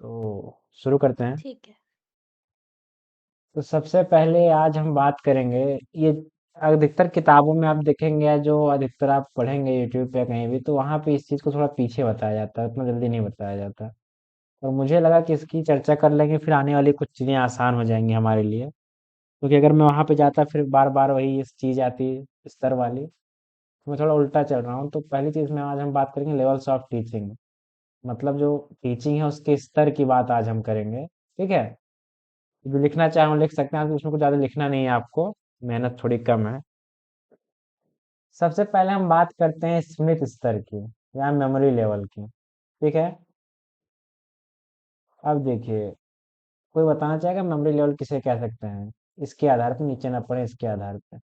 तो शुरू करते हैं। ठीक है। तो सबसे पहले आज हम बात करेंगे। ये अधिकतर किताबों में आप देखेंगे या जो अधिकतर आप पढ़ेंगे यूट्यूब पे कहीं भी, तो वहाँ पे इस चीज़ को थोड़ा पीछे बताया जाता है, उतना जल्दी नहीं बताया जाता। और मुझे लगा कि इसकी चर्चा कर लेंगे, फिर आने वाली कुछ चीज़ें आसान हो जाएंगी हमारे लिए। क्योंकि अगर मैं वहाँ पे जाता फिर बार बार वही इस चीज़ आती, स्तर वाली, तो मैं थोड़ा उल्टा चल रहा हूँ। तो पहली चीज़ में आज हम बात करेंगे लेवल्स ऑफ टीचिंग। मतलब जो टीचिंग है उसके स्तर की बात आज हम करेंगे। ठीक है। जो लिखना चाहे वो लिख सकते हैं, उसमें कुछ ज़्यादा लिखना नहीं है आपको, मेहनत थोड़ी कम है। सबसे पहले हम बात करते हैं स्मिथ स्तर की या मेमोरी लेवल की। ठीक है। अब देखिए, कोई बताना चाहेगा मेमोरी लेवल किसे कह सकते हैं? इसके आधार पे नीचे ना पढ़े, इसके आधार पे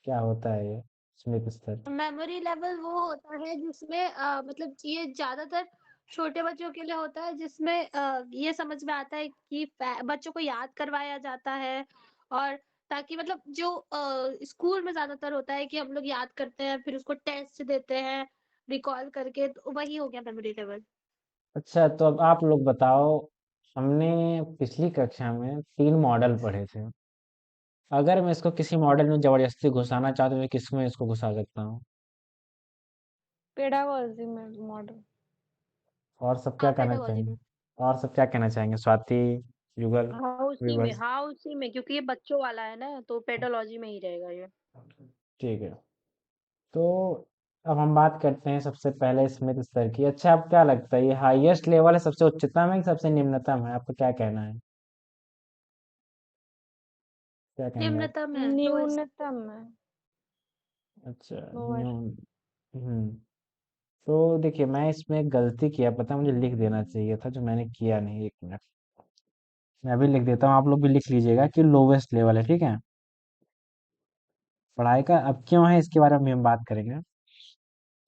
क्या होता है ये स्मिथ स्तर? मेमोरी लेवल वो होता है जिसमें मतलब ये ज्यादातर छोटे बच्चों के लिए होता है, जिसमें ये समझ में आता है कि बच्चों को याद करवाया जाता है। और ताकि मतलब जो स्कूल में ज्यादातर होता है कि हम लोग याद करते हैं फिर उसको टेस्ट देते हैं रिकॉल करके, तो वही हो गया मेमोरी लेवल। अच्छा, तो अब आप लोग बताओ। हमने पिछली कक्षा में 3 मॉडल पढ़े थे। अगर मैं इसको किसी मॉडल में जबरदस्ती घुसाना चाहता हूँ, तो मैं किसमें इसको घुसा सकता हूँ? पेडागोजी में मॉडल। और सब क्या हाँ, कहना पेडागोजी चाहेंगे? में। और सब क्या कहना चाहेंगे? स्वाति, युगल, विवर्स? हाँ उसी में, क्योंकि ये बच्चों वाला है ना, तो पेडोलॉजी में ही रहेगा ये। ठीक है। तो अब हम बात करते हैं सबसे पहले स्मिथ स्तर की। अच्छा, आपको क्या लगता है ये हाईएस्ट लेवल है, सबसे उच्चतम है कि सबसे निम्नतम है? आपको क्या कहना है? क्या कहेंगे आप? निम्नतम है, लोएस्ट। न्यूनतम है। अच्छा। लोअर। हम्म। तो देखिए, मैं इसमें एक गलती किया, पता है, मुझे लिख देना चाहिए था, जो मैंने किया नहीं। 1 मिनट, मैं भी लिख देता हूँ, आप लोग भी लिख लीजिएगा कि लोवेस्ट लेवल है। ठीक है। पढ़ाई का अब क्यों है इसके बारे में भी हम बात करेंगे।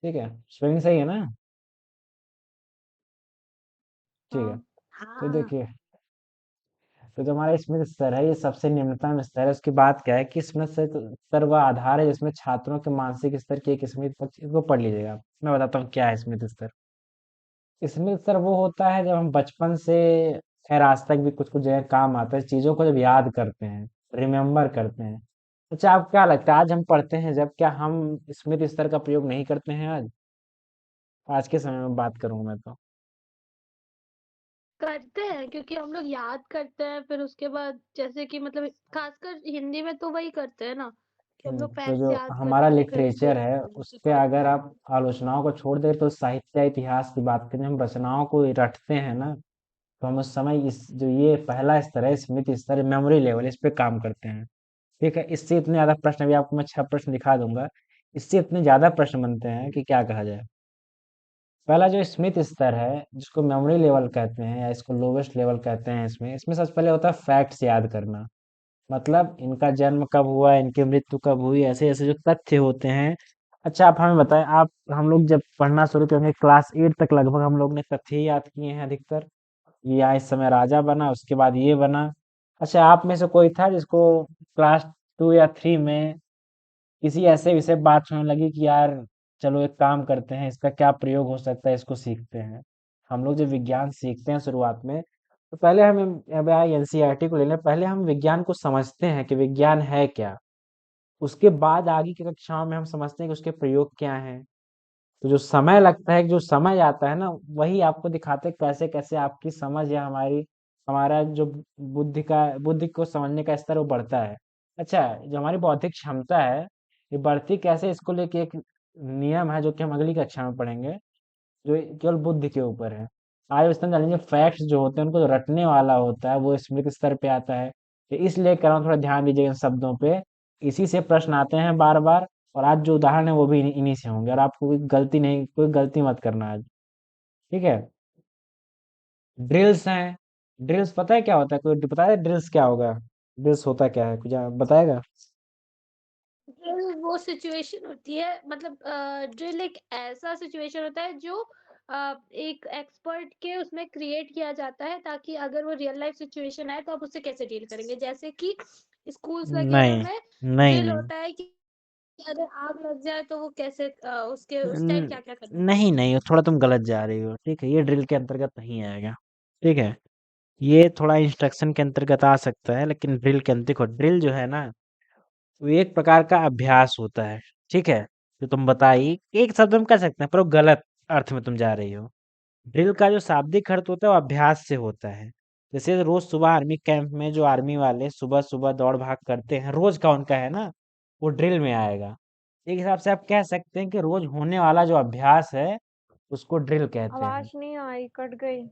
ठीक है। स्पेलिंग सही है ना? ठीक है। हाँ। तो हाँ। देखिए, तो जो हमारा स्मिथ स्तर है ये सबसे निम्नतम स्तर है। उसकी बात क्या है कि स्मिथ स्तर वह आधार है जिसमें छात्रों के मानसिक स्तर की एक स्मिथ पक्ष, इसको पढ़ लीजिएगा आप। मैं बताता हूँ क्या है स्मिथ स्तर। स्मिथ स्तर वो होता है जब हम बचपन से खैर आज तक भी कुछ कुछ जगह काम आता है, चीजों को जब याद करते हैं, रिमेम्बर करते हैं। अच्छा, आपको क्या लगता है आज हम पढ़ते हैं जब, क्या हम स्मिथ स्तर का प्रयोग नहीं करते हैं आज? आज के समय में बात करूँ मैं तो। करते हैं क्योंकि हम लोग याद करते हैं, फिर उसके बाद जैसे कि मतलब खासकर हिंदी में तो वही करते हैं ना कि हम लोग तो फैक्ट्स जो याद हमारा करते हैं फिर उसको लिटरेचर है उस पे रिकॉल अगर करते हैं। आप आलोचनाओं को छोड़ दे तो साहित्य इतिहास की बात करें, हम रचनाओं को रटते हैं ना, तो हम उस समय इस जो ये पहला स्तर है स्मिथ स्तर, मेमोरी लेवल, इस पे काम करते हैं। ठीक है। इससे इतने ज्यादा प्रश्न, अभी आपको मैं 6 प्रश्न दिखा दूंगा, इससे इतने ज्यादा प्रश्न बनते हैं कि क्या कहा जाए। पहला जो स्मिथ स्तर है जिसको मेमोरी लेवल कहते हैं या इसको लोवेस्ट लेवल कहते हैं, इसमें इसमें सबसे पहले होता है फैक्ट्स याद करना। मतलब इनका जन्म कब हुआ, इनकी मृत्यु कब हुई, ऐसे ऐसे जो तथ्य होते हैं। अच्छा, आप हमें बताएं, आप हम लोग जब पढ़ना शुरू करेंगे क्लास 8 तक लगभग हम लोग ने तथ्य ही याद किए हैं अधिकतर। ये यहाँ इस समय राजा बना, उसके बाद ये बना। अच्छा, आप में से कोई था जिसको क्लास 2 या 3 में किसी ऐसे विषय पे बात होने लगी कि यार चलो एक काम करते हैं, इसका क्या प्रयोग हो सकता है, इसको सीखते हैं? हम लोग जब विज्ञान सीखते हैं शुरुआत में, तो पहले हम अब एनसीईआरटी को ले लें, पहले हम विज्ञान को समझते हैं कि विज्ञान है क्या। उसके बाद आगे की कक्षाओं में हम समझते हैं कि उसके प्रयोग क्या हैं। तो जो समय लगता है, जो समय आता है ना, वही आपको दिखाते हैं कैसे कैसे आपकी समझ या हमारा जो बुद्धि को समझने का स्तर वो बढ़ता है। अच्छा, जो हमारी बौद्धिक क्षमता है ये बढ़ती कैसे, इसको लेके एक नियम है जो कि हम अगली कक्षा में पढ़ेंगे, जो केवल बुद्धि के ऊपर है। आज इस तरह जानेंगे फैक्ट्स जो होते हैं उनको जो रटने वाला होता है वो स्मृति स्तर पे आता है। तो इसलिए कह रहा हूँ, थोड़ा ध्यान दीजिएगा इन शब्दों पे। इसी से प्रश्न आते हैं बार बार। और आज जो उदाहरण है वो भी इन्हीं से होंगे, और आपको कोई गलती मत करना आज। ठीक है। ड्रिल्स हैं। ड्रिल्स पता है क्या होता है? कोई पता है ड्रिल्स क्या होगा? ड्रिल्स होता क्या है, कुछ आप बताएगा? ड्रिल वो सिचुएशन होती है, मतलब ड्रिल एक ऐसा सिचुएशन होता है जो एक एक्सपर्ट के उसमें क्रिएट किया जाता है, ताकि अगर वो रियल लाइफ सिचुएशन है तो आप उससे कैसे डील करेंगे। जैसे कि स्कूल्स वगैरह नहीं, में नहीं, ड्रिल नहीं। होता है कि अरे आग लग जाए तो वो कैसे उसके उस टाइम न- क्या-क्या करना नहीं पड़ेगा? नहीं, थोड़ा तुम गलत जा रही हो, ठीक है, ये ड्रिल के अंतर्गत नहीं आएगा। ठीक है, ये थोड़ा इंस्ट्रक्शन के अंतर्गत आ सकता है, लेकिन ड्रिल के अंतर्गत, देखो ड्रिल जो है ना, वो एक प्रकार का अभ्यास होता है। ठीक है, जो तुम बताई, एक शब्द हम कह सकते हैं, पर वो गलत अर्थ में तुम जा रही हो। ड्रिल का जो शाब्दिक अर्थ होता है वो अभ्यास से होता है। जैसे रोज सुबह आर्मी कैंप में जो आर्मी वाले सुबह सुबह दौड़ भाग करते हैं, रोज का उनका है ना, वो ड्रिल में आएगा। एक हिसाब से आप कह सकते हैं कि रोज होने वाला जो अभ्यास है उसको ड्रिल कहते हैं। आवाज नहीं आई, कट गई।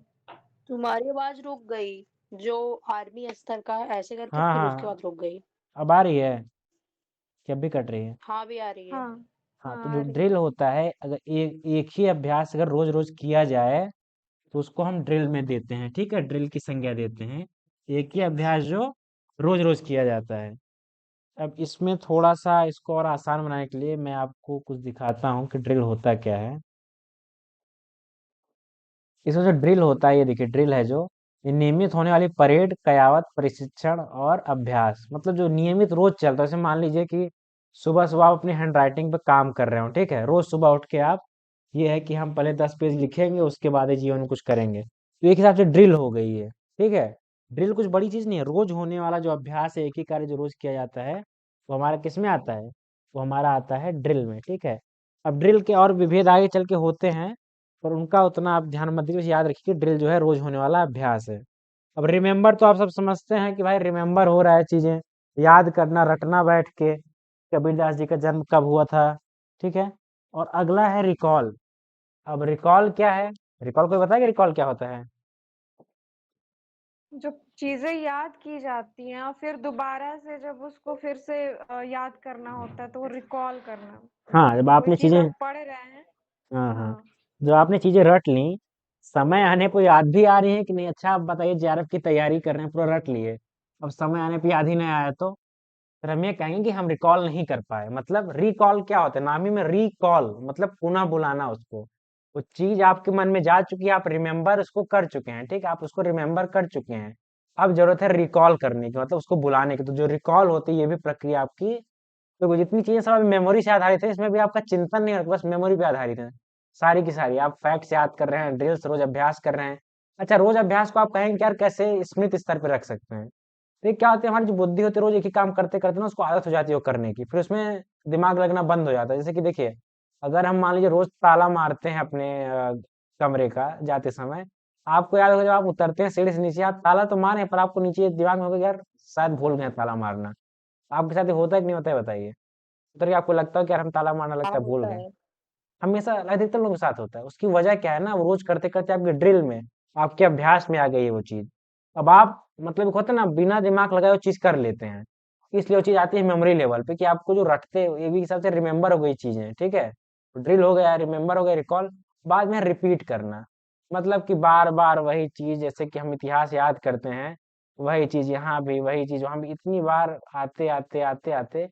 तुम्हारी आवाज रुक गई। जो आर्मी स्तर का ऐसे करके हाँ फिर उसके हाँ, बाद रुक गई। अब आ रही है कि अब भी कट रही है? हाँ भी आ रही है। हाँ, हाँ, तो हाँ जो आ रही है। ड्रिल होता है, अगर एक एक ही अभ्यास अगर रोज रोज किया जाए तो उसको हम ड्रिल में देते हैं। ठीक है, ड्रिल की संज्ञा देते हैं। एक ही अभ्यास जो रोज रोज किया जाता है। अब इसमें थोड़ा सा इसको और आसान बनाने के लिए मैं आपको कुछ दिखाता हूँ कि ड्रिल होता क्या है। इसमें जो ड्रिल होता है, ये देखिए ड्रिल है जो, ये नियमित होने वाली परेड, कयावत, प्रशिक्षण और अभ्यास, मतलब जो नियमित रोज चलता है। जैसे मान लीजिए कि सुबह सुबह आप अपनी हैंड राइटिंग पे काम कर रहे हो, ठीक है, रोज सुबह उठ के आप, ये है कि हम पहले 10 पेज लिखेंगे, उसके बाद ही जीवन में कुछ करेंगे, तो एक हिसाब से ड्रिल हो गई है। ठीक है, ड्रिल कुछ बड़ी चीज नहीं है, रोज होने वाला जो अभ्यास है, एक ही कार्य जो रोज किया जाता है, वो हमारा किस में आता है? वो हमारा आता है ड्रिल में। ठीक है, अब ड्रिल के और विभेद आगे चल के होते हैं, पर उनका उतना आप ध्यान मत दीजिए, बस याद रखिए कि ड्रिल जो है रोज होने वाला अभ्यास है। अब रिमेंबर तो आप सब समझते हैं कि भाई रिमेंबर हो रहा है, चीजें याद करना, रटना बैठ के, कबीरदास जी का जन्म कब हुआ था। ठीक है, और अगला है रिकॉल। अब रिकॉल क्या है? रिकॉल कोई बताएगा रिकॉल क्या होता है? जो चीजें याद की जाती हैं और फिर दोबारा से जब उसको फिर से याद करना होता है तो वो रिकॉल करना। हाँ, जब कोई आपने चीज चीजें, आप पढ़ रहे हैं। हाँ हाँ, हाँ। जो आपने चीजें रट ली, समय आने पर याद भी आ रही है कि नहीं? अच्छा आप बताइए, जेआरएफ की तैयारी कर रहे हैं, पूरा रट लिए, अब समय आने पर याद ही नहीं आया तो फिर हम ये कहेंगे कि हम रिकॉल नहीं कर पाए। मतलब रिकॉल क्या होता है? नाम ही में रिकॉल मतलब पुनः बुलाना उसको। वो चीज आपके मन में जा चुकी है, आप रिमेम्बर उसको कर चुके हैं, ठीक है, आप उसको रिमेम्बर कर चुके हैं। अब जरूरत है रिकॉल करने की, मतलब उसको बुलाने की। तो जो रिकॉल होती है, ये भी प्रक्रिया आपकी, तो जितनी चीजें सब मेमोरी से आधारित है, इसमें भी आपका चिंतन नहीं होता, बस मेमोरी पे आधारित है सारी की सारी। आप फैक्ट्स याद कर रहे हैं, ड्रिल्स रोज अभ्यास कर रहे हैं। अच्छा, रोज अभ्यास को आप कहेंगे कि यार कैसे स्मृति स्तर पे रख सकते हैं? तो ये क्या होता है, हमारी जो बुद्धि होती है रोज एक ही काम करते करते ना, उसको आदत हो जाती है वो करने की, फिर उसमें दिमाग लगना बंद हो जाता है। जैसे कि देखिए, अगर हम मान लीजिए रोज ताला मारते हैं अपने कमरे का जाते समय, आपको याद होगा जब आप उतरते हैं सीढ़ी से नीचे, आप ताला तो मारे पर आपको नीचे दिमाग में होगा कि यार शायद भूल गए ताला मारना। आपके साथ ये होता है कि नहीं होता है, बताइए? उतर के आपको लगता है कि यार हम ताला मारना, हाँ लगता है भूल होता गए। है। हमेशा अधिकतर लोगों के साथ होता है। उसकी वजह क्या है ना, वो रोज करते करते आपके ड्रिल में, आपके अभ्यास में आ गई है वो चीज। अब आप मतलब एक होता है ना, बिना दिमाग लगाए वो चीज कर लेते हैं, इसलिए वो चीज आती है मेमोरी लेवल पे कि आपको जो रटते ये भी हिसाब से रिमेम्बर हो गई चीजें। ठीक है, ड्रिल हो गया, रिमेम्बर हो गया, रिकॉल। बाद में रिपीट करना, मतलब कि बार बार वही चीज, जैसे कि हम इतिहास याद करते हैं, वही चीज यहाँ भी, वही चीज वहां भी, इतनी बार आते आते आते आते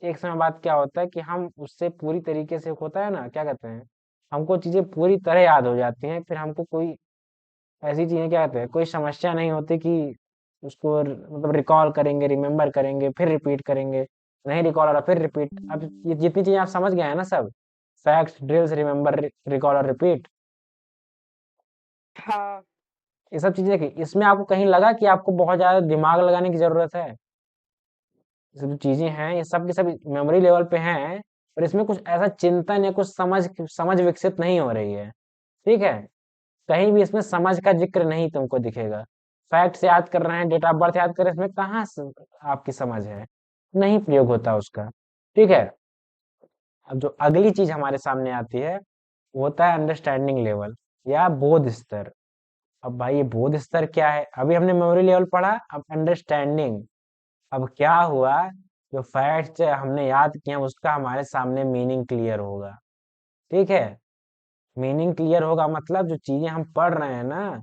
एक समय बाद क्या होता है कि हम उससे पूरी तरीके से, होता है ना क्या कहते हैं, हमको चीजें पूरी तरह याद हो जाती हैं, फिर हमको कोई ऐसी चीजें, क्या कहते हैं, कोई समस्या नहीं होती कि उसको मतलब रिकॉल करेंगे, रिमेम्बर करेंगे, फिर रिपीट करेंगे, नहीं रिकॉल हो रहा फिर रिपीट। अब ये जितनी चीजें आप समझ गए हैं ना सब, फैक्ट्स, ड्रिल्स, रिमेम्बर, रिकॉल और रिपीट, हाँ। ये सब चीजें देखिए, इसमें आपको कहीं लगा कि आपको बहुत ज्यादा दिमाग लगाने की जरूरत है? ये सब जो चीजें हैं, ये सब की सब मेमोरी लेवल पे हैं, पर इसमें कुछ ऐसा चिंतन या कुछ समझ समझ विकसित नहीं हो रही है। ठीक है, कहीं भी इसमें समझ का जिक्र नहीं तुमको दिखेगा। फैक्ट्स याद कर रहे हैं, डेट ऑफ बर्थ याद कर रहे हैं, इसमें कहाँ आपकी समझ है? नहीं प्रयोग होता उसका। ठीक है, अब जो अगली चीज हमारे सामने आती है, वो होता है अंडरस्टैंडिंग लेवल या बोध स्तर। अब भाई ये बोध स्तर क्या है? अभी हमने मेमोरी लेवल पढ़ा, अब अंडरस्टैंडिंग। अब क्या हुआ, जो फैक्ट्स हमने याद किए हैं, उसका हमारे सामने मीनिंग क्लियर होगा। ठीक है, मीनिंग क्लियर होगा मतलब जो चीजें हम पढ़ रहे हैं ना,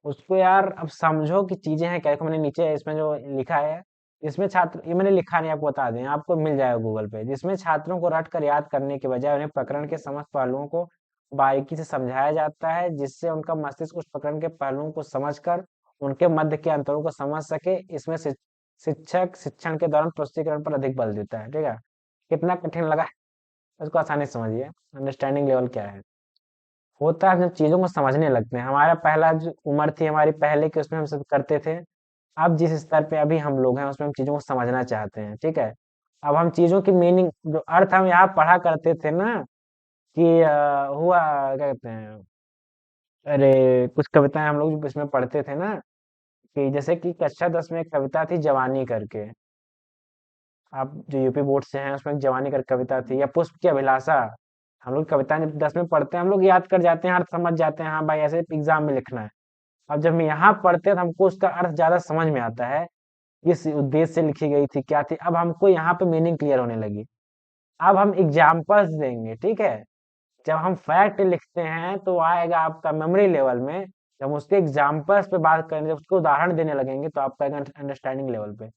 उसको यार अब समझो कि चीजें हैं क्या। देखो मैंने नीचे इसमें जो लिखा है, इसमें छात्र, ये मैंने लिखा नहीं, आपको बता दें, आपको मिल जाएगा गूगल पे, जिसमें छात्रों को रट कर याद करने के बजाय उन्हें प्रकरण के समस्त पहलुओं को बारीकी से समझाया जाता है, जिससे उनका मस्तिष्क उस प्रकरण के पहलुओं को समझकर उनके मध्य के अंतरों को समझ सके। इसमें शिक्षक शिक्षण के दौरान प्रस्तुतिकरण पर अधिक बल देता है। ठीक है, कितना कठिन लगा उसको आसानी से समझिए। अंडरस्टैंडिंग लेवल क्या है? होता है जब चीजों को समझने लगते हैं। हमारा पहला जो उम्र थी हमारी पहले के, उसमें हम सब करते थे। अब जिस स्तर पे अभी हम लोग हैं उसमें हम चीजों को समझना चाहते हैं, ठीक है। अब हम चीजों की मीनिंग जो अर्थ हम यहाँ पढ़ा करते थे ना कि हुआ क्या कहते हैं, अरे कुछ कविताएं हम लोग इसमें पढ़ते थे ना, कि जैसे कि कक्षा 10 में एक कविता थी जवानी करके। आप जो यूपी बोर्ड से हैं उसमें एक जवानी कर कविता थी, या पुष्प की अभिलाषा। हम लोग कविता जब 10 में पढ़ते हैं हम लोग याद कर जाते हैं, अर्थ समझ जाते हैं, हाँ भाई ऐसे एग्जाम में लिखना है। अब जब हम यहाँ पढ़ते हैं तो हमको उसका अर्थ ज्यादा समझ में आता है, किस उद्देश्य से लिखी गई थी, क्या थी। अब हमको यहाँ पे मीनिंग क्लियर होने लगी। अब हम एग्जाम्पल्स देंगे, ठीक है। जब हम फैक्ट लिखते हैं तो आएगा आपका मेमोरी लेवल में। जब हम उसके एग्जाम्पल्स पे बात करेंगे, जब उसको उदाहरण देने लगेंगे तो आपका अंडरस्टैंडिंग लेवल पे।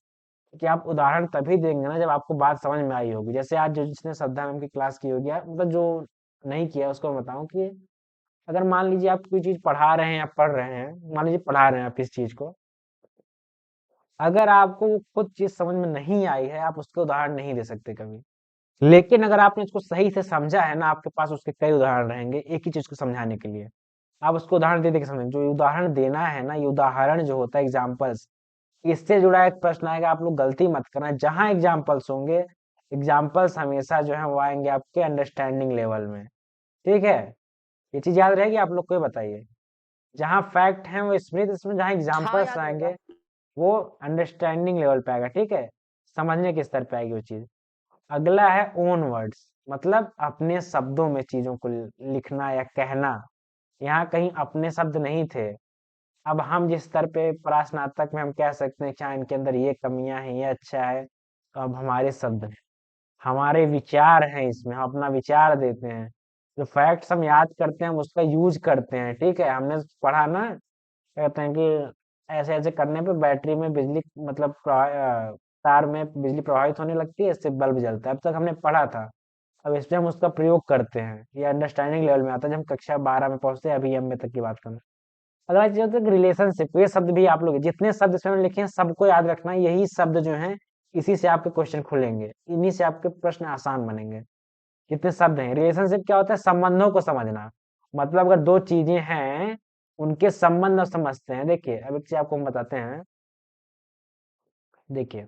कि आप उदाहरण तभी देंगे ना जब आपको बात समझ में आई होगी। जैसे आज जो जिसने श्रद्धा मैम की क्लास की होगी, मतलब जो नहीं किया उसको मैं बताऊं कि अगर मान लीजिए आप कोई चीज पढ़ा रहे हैं या पढ़ रहे हैं, मान लीजिए पढ़ा रहे हैं आप इस चीज को, अगर आपको वो खुद चीज समझ में नहीं आई है आप उसके उदाहरण नहीं दे सकते कभी। लेकिन अगर आपने इसको सही से समझा है ना, आपके पास उसके कई उदाहरण रहेंगे एक ही चीज को समझाने के लिए। आप उसको उदाहरण दे दे के समझें। जो उदाहरण देना है ना, ये उदाहरण जो होता है एग्जाम्पल्स, इससे जुड़ा एक प्रश्न आएगा। आप लोग गलती मत करना, जहां एग्जाम्पल्स होंगे, एग्जाम्पल्स हमेशा जो है वो आएंगे आपके अंडरस्टैंडिंग लेवल में, ठीक है। ये चीज याद रहेगी आप लोग को, ये बताइए। जहां फैक्ट है वो स्मृति, इसमें जहां हाँ एग्जाम्पल्स याद रहेगा। आएंगे वो अंडरस्टैंडिंग लेवल पे आएगा, ठीक है। समझने के स्तर पे आएगी वो चीज। अगला है ओन वर्ड्स, मतलब अपने शब्दों में चीजों को लिखना या कहना। यहाँ कहीं अपने शब्द नहीं थे। अब हम जिस स्तर पे परास्नातक में हम कह सकते हैं कि हाँ इनके अंदर ये कमियां हैं, ये अच्छा है, तो अब हमारे शब्द हैं, हमारे विचार हैं, इसमें हम अपना विचार देते हैं। जो फैक्ट्स हम याद करते हैं हम उसका यूज करते हैं, ठीक है। हमने पढ़ा ना, कहते हैं कि ऐसे ऐसे करने पे बैटरी में बिजली, मतलब तार में बिजली प्रवाहित होने लगती है, इससे बल्ब जलता है। अब तक हमने पढ़ा था, अब इस पे हम उसका प्रयोग करते हैं। ये अंडरस्टैंडिंग लेवल में आता है जब हम कक्षा 12 में पहुंचते हैं, अभी एमए तक की बात करें। अगला चीज होता है रिलेशनशिप। ये शब्द भी आप लोग जितने शब्द इसमें मैंने लिखे हैं सबको याद रखना है। यही शब्द जो हैं इसी से आपके क्वेश्चन खुलेंगे, इन्हीं से आपके प्रश्न आसान बनेंगे। जितने शब्द हैं, रिलेशनशिप क्या होता है? संबंधों को समझना। मतलब अगर दो चीजें हैं उनके संबंध समझते हैं। देखिए अब एक चीज आपको हम बताते हैं, देखिए।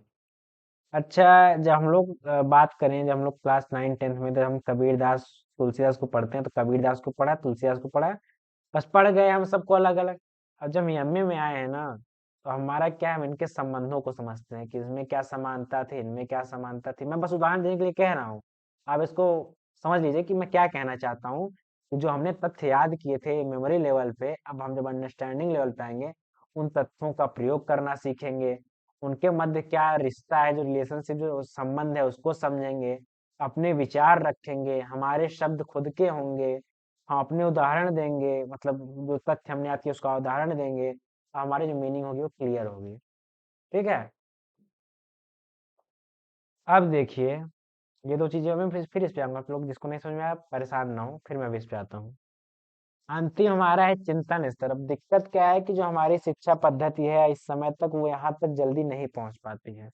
अच्छा, जब हम लोग बात करें, जब हम लोग क्लास 9 10 में, जब हम कबीरदास तुलसीदास को पढ़ते हैं तो कबीरदास को पढ़ा, तुलसीदास को पढ़ा, बस पढ़ गए हम सबको अलग अलग। अब जब एमए में आए हैं ना, तो हमारा क्या है, हम इनके संबंधों को समझते हैं कि इसमें क्या समानता थी, इनमें क्या समानता थी। मैं बस उदाहरण देने के लिए कह रहा हूँ, आप इसको समझ लीजिए कि मैं क्या कहना चाहता हूँ। कि जो हमने तथ्य याद किए थे मेमोरी लेवल पे, अब हम जब अंडरस्टैंडिंग लेवल पे आएंगे उन तथ्यों का प्रयोग करना सीखेंगे। उनके मध्य क्या रिश्ता है, जो रिलेशनशिप, जो संबंध है उसको समझेंगे। अपने विचार रखेंगे, हमारे शब्द खुद के होंगे, हम अपने उदाहरण देंगे, मतलब जो तथ्य हमने याद किया उसका उदाहरण देंगे, तो हमारी जो मीनिंग होगी वो क्लियर होगी, ठीक है। अब देखिए, ये दो चीजें मैं फिर इस पे आऊंगा। आप लोग जिसको नहीं समझ में आया परेशान ना हो, फिर मैं भी इस पे आता हूँ। अंतिम हमारा है चिंतन स्तर। अब दिक्कत क्या है कि जो हमारी शिक्षा पद्धति है इस समय तक वो यहाँ तक जल्दी नहीं पहुंच पाती है।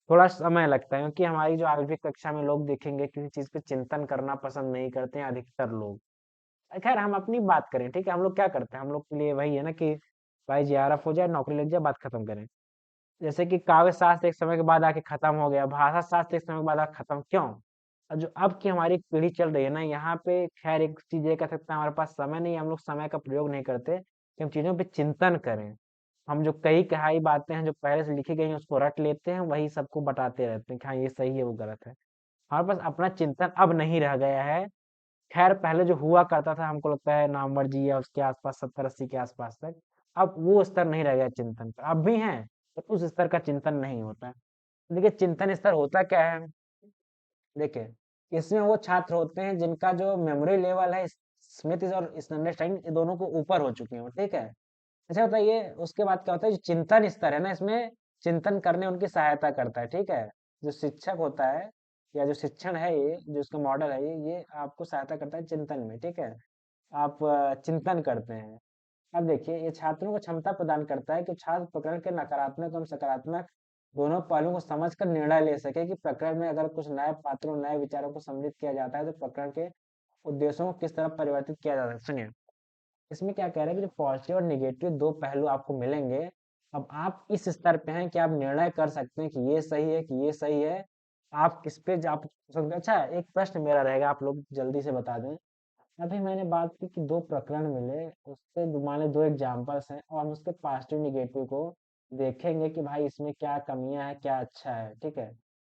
थोड़ा समय लगता है, क्योंकि हमारी जो 8वीं कक्षा में लोग देखेंगे किसी चीज पे चिंतन करना पसंद नहीं करते हैं अधिकतर लोग। खैर हम अपनी बात करें, ठीक है। हम लोग क्या करते हैं, हम लोग के लिए वही है ना कि भाई जेआरएफ हो जाए, नौकरी लग जाए, बात खत्म करें। जैसे कि काव्य शास्त्र एक समय के बाद आके खत्म हो गया, भाषा शास्त्र एक समय के बाद आके खत्म, क्यों? और जो अब की हमारी पीढ़ी चल रही है ना, यहाँ पे खैर एक चीज ये कह सकते हैं, हमारे पास समय नहीं है, हम लोग समय का प्रयोग नहीं करते कि हम चीजों पे चिंतन करें। हम जो कई कहाई बातें हैं जो पहले से लिखी गई हैं उसको रट लेते हैं, वही सबको बताते रहते हैं कि हाँ ये सही है वो गलत है। हमारे पास अपना चिंतन अब नहीं रह गया है। खैर पहले जो हुआ करता था, हमको लगता है नामवर जी या उसके आसपास 70 80 के आसपास तक, अब वो स्तर नहीं रह गया चिंतन का। अब भी है, तो उस स्तर का चिंतन नहीं होता है। देखिए चिंतन स्तर होता क्या है, देखिए इसमें वो छात्र होते हैं जिनका जो मेमोरी लेवल है, स्मृति और अंडरस्टैंडिंग दोनों को ऊपर हो चुके हो, ठीक है। अच्छा बताइए उसके बाद क्या होता है, जो चिंतन स्तर है ना, इसमें चिंतन करने उनकी सहायता करता है, ठीक है। जो शिक्षक होता है या जो शिक्षण है, ये जो इसका मॉडल है, ये आपको सहायता करता है चिंतन में, ठीक है। आप चिंतन करते हैं। अब देखिए ये छात्रों को क्षमता प्रदान करता है कि छात्र प्रकरण के नकारात्मक एवं सकारात्मक दोनों पहलुओं को समझकर निर्णय ले सके कि प्रकरण में अगर कुछ नए पात्रों नए विचारों को सम्मिलित किया जाता है तो प्रकरण के उद्देश्यों को किस तरह परिवर्तित किया जा सकता है। सुनिए, इसमें क्या कह रहे हैं कि जो पॉजिटिव और निगेटिव दो पहलू आपको मिलेंगे। अब आप इस स्तर पे हैं कि आप निर्णय कर सकते हैं कि ये सही है कि ये सही है। आप किस पे आप अच्छा, एक प्रश्न मेरा रहेगा, आप लोग जल्दी से बता दें। अभी मैंने बात की कि दो प्रकरण मिले, उससे मान लो दो एग्जाम्पल्स हैं और हम उसके पॉजिटिव निगेटिव को देखेंगे कि भाई इसमें क्या कमियां है क्या अच्छा है, ठीक है।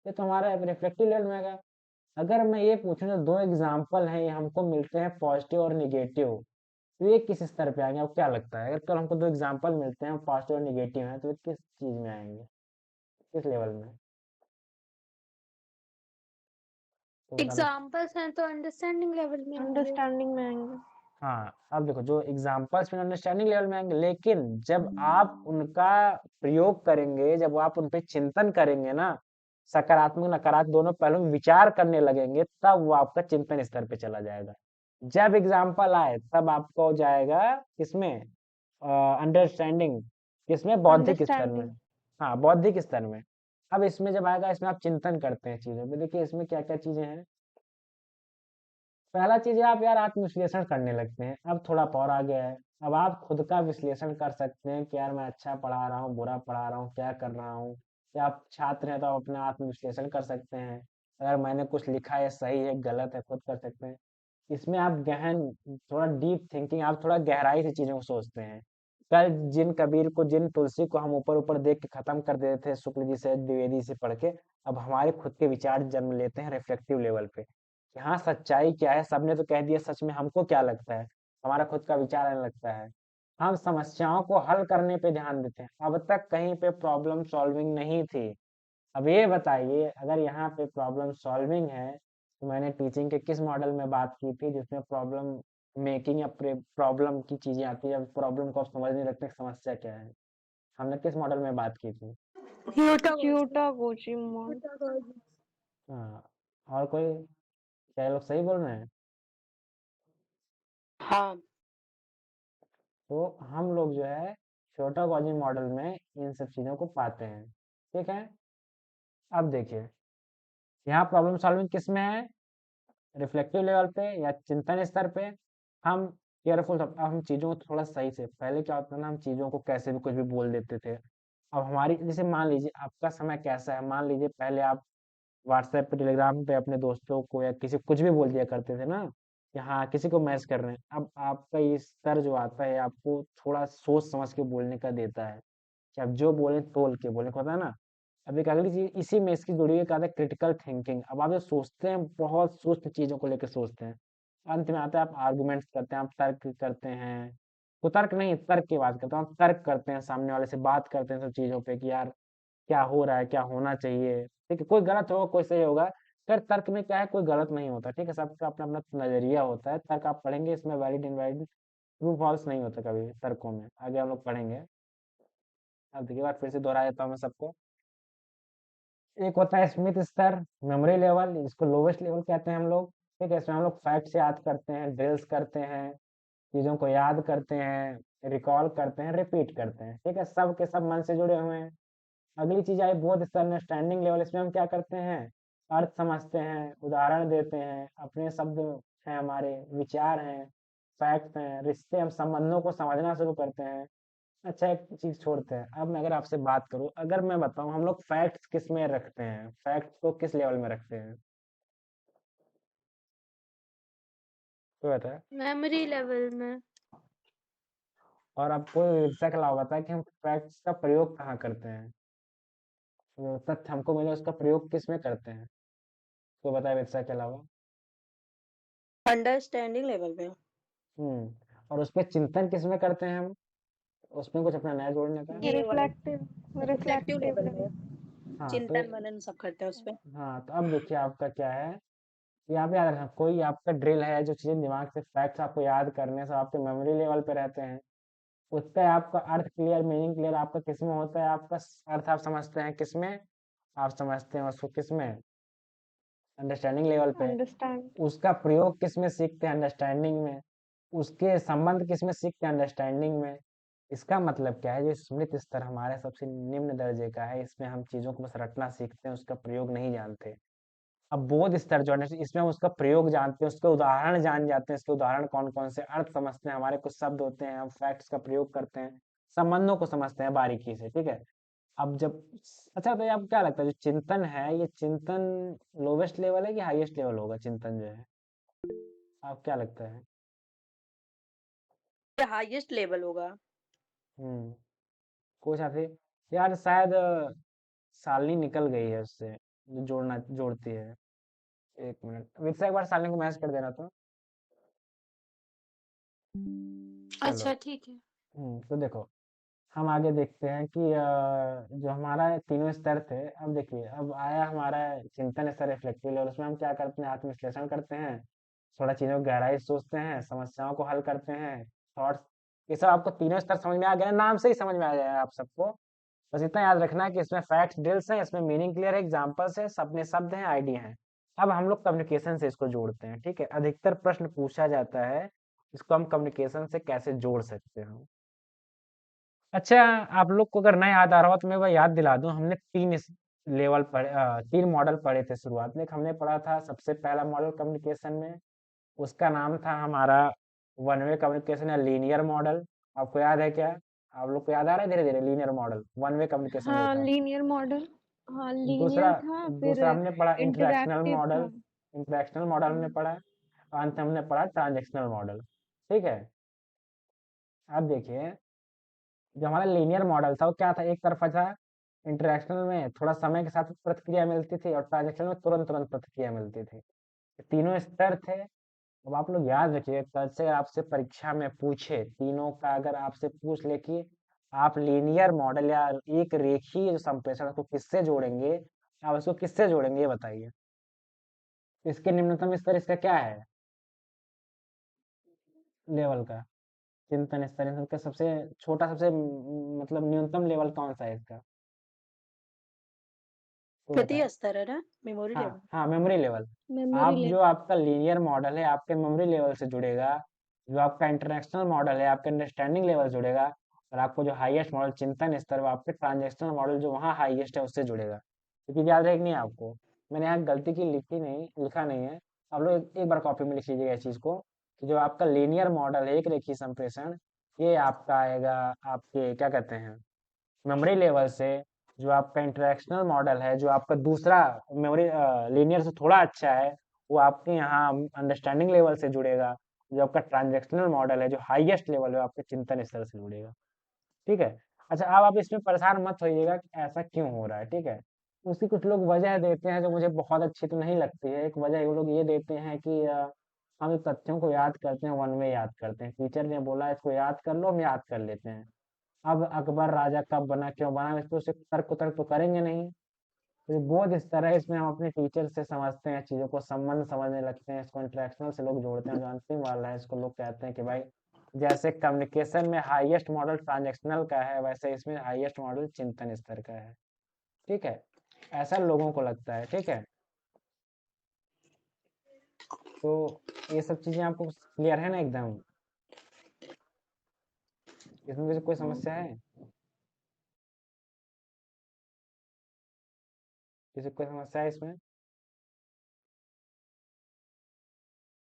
ये तो हमारा रिफ्लेक्टिव लेवल में आएगा। अगर मैं ये पूछूं तो दो एग्जाम्पल हैं, ये हमको मिलते हैं पॉजिटिव और निगेटिव, तो ये किस स्तर पे आएंगे, आपको क्या लगता है? अगर कल हमको दो एग्जाम्पल मिलते हैं पॉजिटिव और निगेटिव हैं तो ये किस चीज में आएंगे, किस लेवल में? तो बताना। एग्जाम्पल्स हैं तो अंडरस्टैंडिंग लेवल में होंगे। अंडरस्टैंडिंग में आएंगे। हाँ, अब देखो जो एग्जाम्पल्स में अंडरस्टैंडिंग लेवल में आएंगे, लेकिन जब आप उनका प्रयोग करेंगे, जब आप उन पे चिंतन करेंगे ना, सकारात्मक नकारात्मक दोनों पहलू में विचार करने लगेंगे, तब वो आपका चिंतन स्तर पे चला जाएगा। जब एग्जाम्पल आए तब आपको हो जाएगा किसमें, अंडरस्टैंडिंग, किसमें, बौद्धिक स्तर में। अंडरस्टैंडिंग। हाँ, बौद्धिक स्तर में। अब इसमें जब आएगा, इसमें आप चिंतन करते हैं चीजों पे। देखिए इसमें क्या क्या चीजें हैं। पहला चीज है आप यार आत्मविश्लेषण करने लगते हैं। अब थोड़ा और आ गया है। अब आप खुद का विश्लेषण कर सकते हैं कि यार मैं अच्छा पढ़ा रहा हूँ, बुरा पढ़ा रहा हूँ, क्या कर रहा हूँ। या आप छात्र हैं तो आप अपना आत्मविश्लेषण कर सकते हैं। अगर मैंने कुछ लिखा है सही है गलत है, खुद कर सकते हैं। इसमें आप गहन, थोड़ा डीप थिंकिंग, आप थोड़ा गहराई से चीजों को सोचते हैं। कल जिन कबीर को, जिन तुलसी को हम ऊपर ऊपर देख के खत्म कर देते थे शुक्ल जी से द्विवेदी से पढ़ के, अब हमारे खुद के विचार जन्म लेते हैं रिफ्लेक्टिव लेवल पे कि हाँ सच्चाई क्या है, सबने तो कह दिया सच में हमको क्या लगता है। हमारा खुद का विचार आने लगता है। हम समस्याओं को हल करने पे ध्यान देते हैं। अब तक कहीं पे प्रॉब्लम सॉल्विंग नहीं थी। अब ये बताइए अगर यहाँ पे प्रॉब्लम सॉल्विंग है तो मैंने टीचिंग के किस मॉडल में बात की थी जिसमें प्रॉब्लम मेकिंग या प्रॉब्लम की चीजें आती है, जब प्रॉब्लम को आप समझ नहीं रखते समस्या क्या है, हमने किस मॉडल में बात की थी? ह्यूटागोजी मॉडल। हाँ, और कोई, क्या ये लोग सही बोल रहे हैं? हाँ। तो हम लोग जो है छोटा गॉजी मॉडल में इन सब चीजों को पाते हैं, ठीक है। अब देखिए यहाँ प्रॉब्लम सॉल्विंग किस में है, रिफ्लेक्टिव लेवल पे या चिंतन स्तर पे। हम केयरफुल, अब हम चीज़ों को थोड़ा सही से, पहले क्या होता था ना, हम चीज़ों को कैसे भी कुछ भी बोल देते थे। अब हमारी, जैसे मान लीजिए आपका समय कैसा है, मान लीजिए पहले आप व्हाट्सएप पे टेलीग्राम पे अपने दोस्तों को या किसी कुछ भी बोल दिया करते थे ना कि हाँ किसी को मैसेज कर रहे हैं। अब आपका ये स्तर जो आता है आपको थोड़ा सोच समझ के बोलने का देता है कि आप जो बोले तोल के बोले, होता है ना। अब एक अगली चीज इसी में इसकी जुड़ी हुई, कहते हैं क्रिटिकल थिंकिंग। अब आप जो सोचते हैं बहुत सूक्ष्म चीजों को लेकर सोचते हैं। अंत में आता है आप आर्गुमेंट्स करते हैं, आप तर्क करते हैं। तो तर्क नहीं, तर्क की बात करता हूँ, आप तर्क करते हैं, सामने वाले से बात करते हैं सब चीजों पे कि यार क्या हो रहा है, क्या होना चाहिए। ठीक है, कोई गलत होगा कोई सही होगा। फिर तर्क में क्या है, कोई गलत नहीं होता, ठीक है, सबका अपना अपना नजरिया होता है। तर्क आप पढ़ेंगे इसमें वैलिड इनवैलिड ट्रू फॉल्स नहीं होता कभी तर्कों में, आगे हम लोग पढ़ेंगे। अब देखिए बार फिर से दोहरा देता हूँ मैं सबको। एक होता है स्मिथ स्तर, मेमोरी लेवल, इसको लोवेस्ट लेवल कहते हैं हम लोग। ठीक है, इसमें हम लोग फैक्ट्स याद करते हैं, ड्रिल्स करते हैं, चीज़ों को याद करते हैं, रिकॉल करते हैं, रिपीट करते हैं। ठीक है, सब के सब मन से जुड़े हुए हैं। अगली चीज आई बोध स्तर, अंडरस्टैंडिंग लेवल। इसमें हम क्या करते हैं, अर्थ समझते हैं, उदाहरण देते हैं, अपने शब्द हैं, हमारे विचार हैं, फैक्ट्स हैं, रिश्ते, हम संबंधों को समझना शुरू करते हैं। अच्छा एक चीज छोड़ते हैं, अब मैं अगर आपसे बात करूं, अगर मैं बताऊं हम लोग फैक्ट्स किस में रखते हैं, फैक्ट्स को किस लेवल में रखते हैं, तो बताए। मेमोरी लेवल में। और आपको इसका के अलावा बताया कि हम फैक्ट्स का प्रयोग कहाँ करते हैं, जो तथ्य हमको मिले उसका प्रयोग किस में करते हैं, तो बताए वित्सा के अलावा। अंडरस्टैंडिंग लेवल में। और उसपे चिंतन किस में करते हैं हम, उसमें कुछ अपना नया जोड़ने का। ये वाला reflective reflective reflective level level. में हाँ तो चिंतन मनन सब करते हैं उसपे। हाँ तो अब देखिए आपका क्या है, यहाँ पे याद रखना, कोई आपका ड्रिल है जो चीजें दिमाग से फैक्ट्स आपको याद करने से आपके मेमोरी लेवल पे रहते हैं। उसका आपका अर्थ क्लियर, मीनिंग क्लियर आपका किस में होता है, आपका अर्थ आप समझते हैं किस में, आप समझते हैं उसको किस में, अंडरस्टैंडिंग लेवल पे। अंडरस्टैंड। उसका प्रयोग किस में सीखते हैं, अंडरस्टैंडिंग में। उसके संबंध किस में सीखते हैं, अंडरस्टैंडिंग में। इसका मतलब क्या है, जो स्मृति स्तर हमारे सबसे निम्न दर्जे का है, इसमें हम चीज़ों को बस रटना सीखते हैं, उसका प्रयोग नहीं जानते। अब बोध स्तर जो है ना, इसमें हम उसका प्रयोग जानते हैं, उसके उदाहरण जान जाते हैं, इसके उदाहरण कौन-कौन से, अर्थ समझते हैं, हमारे कुछ शब्द होते हैं, हम फैक्ट्स का प्रयोग करते हैं, संबंधों को समझते हैं बारीकी से, ठीक है? अब जब अच्छा तो आपको क्या लगता है, जो चिंतन है, ये चिंतन लोवेस्ट लेवल है कि हाईएस्ट लेवल होगा चिंतन जो है? आपको क्या लगता है? ये हाईएस्ट लेवल होगा। हुँ, कुछ ऐसे यार शायद शालिनी निकल गई है उससे, जो जोड़ती है। 1 मिनट, वित्सा एक बार शालिनी को मैसेज कर देना तो। चलो, अच्छा ठीक है। तो देखो, हम आगे देखते हैं कि जो हमारा तीनों स्तर थे, अब देखिए अब आया हमारा चिंतन स्तर, रिफ्लेक्टिव लेवल। उसमें हम क्या करते हैं, आत्मविश्लेषण करते हैं, थोड़ा चीज़ों को गहराई से सोचते हैं, समस्याओं को हल करते हैं, थॉट्स, ये सब आपको तीनों स्तर समझ में आ गया, नाम से ही समझ में आ जाएगा आप सबको। बस इतना याद रखना है कि इसमें फैक्ट्स ड्रिल्स हैं, इसमें मीनिंग क्लियर है, एग्जाम्पल्स है, सपने शब्द हैं, आइडिया हैं। अब हम लोग कम्युनिकेशन से इसको जोड़ते हैं, ठीक है? अधिकतर प्रश्न पूछा जाता है, इसको हम कम्युनिकेशन से कैसे जोड़ सकते हैं। अच्छा, आप लोग को अगर नहीं याद आ रहा हो तो मैं वह याद दिला दूं, हमने 3 मॉडल पढ़े थे शुरुआत में। एक हमने पढ़ा था सबसे पहला मॉडल कम्युनिकेशन में, उसका नाम था हमारा वन वे कम्युनिकेशन या लीनियर मॉडल। आपको याद है क्या? आप लोग को याद आ रहा है धीरे धीरे? Linear model, one way communication जो हाँ, था। Linear model. हाँ, दूसरा लीनियर था, फिर दूसरा हमने पढ़ा इंटरेक्शनल इंटरैक्टिव मॉडल। था। इंटरेक्शनल मॉडल हमने हम्म। पढ़ा। अंत में हमने पढ़ा ट्रांजेक्शनल मॉडल। ठीक है, अब देखिए, जो हमारा लीनियर मॉडल था वो क्या था, एक तरफा था। इंटरेक्शनल में थोड़ा समय के साथ प्रतिक्रिया मिलती थी और ट्रांजेक्शनल में तुरंत तुरंत प्रतिक्रिया मिलती थी। तीनों स्तर थे। अब आप लोग याद रखिए, कल से आपसे परीक्षा में पूछे तीनों का, अगर आपसे पूछ ले कि आप लीनियर मॉडल या एक रेखीय जो संप्रेषण को किससे जोड़ेंगे, आप उसको किससे जोड़ेंगे ये बताइए। इसके निम्नतम स्तर इसका क्या है लेवल का? चिंतन स्तर इसका सबसे छोटा, सबसे मतलब न्यूनतम लेवल कौन सा है इसका, तो बताएं। तृतीय स्तर है ना, मेमोरी हाँ लेवल। हाँ, मेमोरी लेवल। मेमोरी आप जो लेवल। आपका लीनियर मॉडल है आपके मेमोरी लेवल से जुड़ेगा, जो आपका इंटरनेशनल मॉडल है आपके अंडरस्टैंडिंग लेवल से जुड़ेगा, और आपको जो हाईएस्ट मॉडल चिंतन स्तर वो आपके ट्रांजेक्शनल मॉडल जो वहाँ हाईएस्ट है उससे जुड़ेगा। क्योंकि याद है कि नहीं आपको, मैंने यहाँ गलती की लिखी नहीं, लिखा नहीं है। आप लोग एक बार कॉपी में लिख लीजिएगा इस चीज़ को, कि जो आपका लीनियर मॉडल है एक रेखीय संप्रेषण, ये आपका आएगा आपके क्या कहते हैं मेमोरी लेवल से। जो आपका इंटरेक्शनल मॉडल है, जो आपका दूसरा मेमोरी लीनियर से थोड़ा अच्छा है, वो आपके यहाँ अंडरस्टैंडिंग लेवल से जुड़ेगा। जो आपका ट्रांजैक्शनल मॉडल है जो हाईएस्ट लेवल है, वो आपके चिंतन स्तर से जुड़ेगा। ठीक है? अच्छा, अब आप इसमें परेशान मत होइएगा कि ऐसा क्यों हो रहा है, ठीक है? उसकी कुछ लोग वजह देते हैं जो मुझे बहुत अच्छी तो नहीं लगती है। एक वजह वो लोग ये देते हैं कि हम इन तथ्यों को याद करते हैं, वन में याद करते हैं। टीचर ने बोला इसको याद कर लो, हम याद कर लेते हैं। अब अकबर राजा कब बना, क्यों बना, इस पे उसे तर्क तो करेंगे नहीं। तो बोध इस तरह है, इसमें हम अपने टीचर से समझते हैं चीज़ों को, संबंध समझने लगते हैं, इसको इंटरेक्शनल से लोग जोड़ते हैं। जो अंतिम वाला है इसको लोग कहते हैं कि भाई, जैसे कम्युनिकेशन में हाईएस्ट मॉडल ट्रांजैक्शनल का है, वैसे इसमें हाईएस्ट मॉडल चिंतन स्तर का है। ठीक है, ऐसा लोगों को लगता है। ठीक है, तो ये सब चीज़ें आपको क्लियर है ना एकदम? इसमें मुझे कोई समस्या है? किसी को कोई समस्या है इसमें?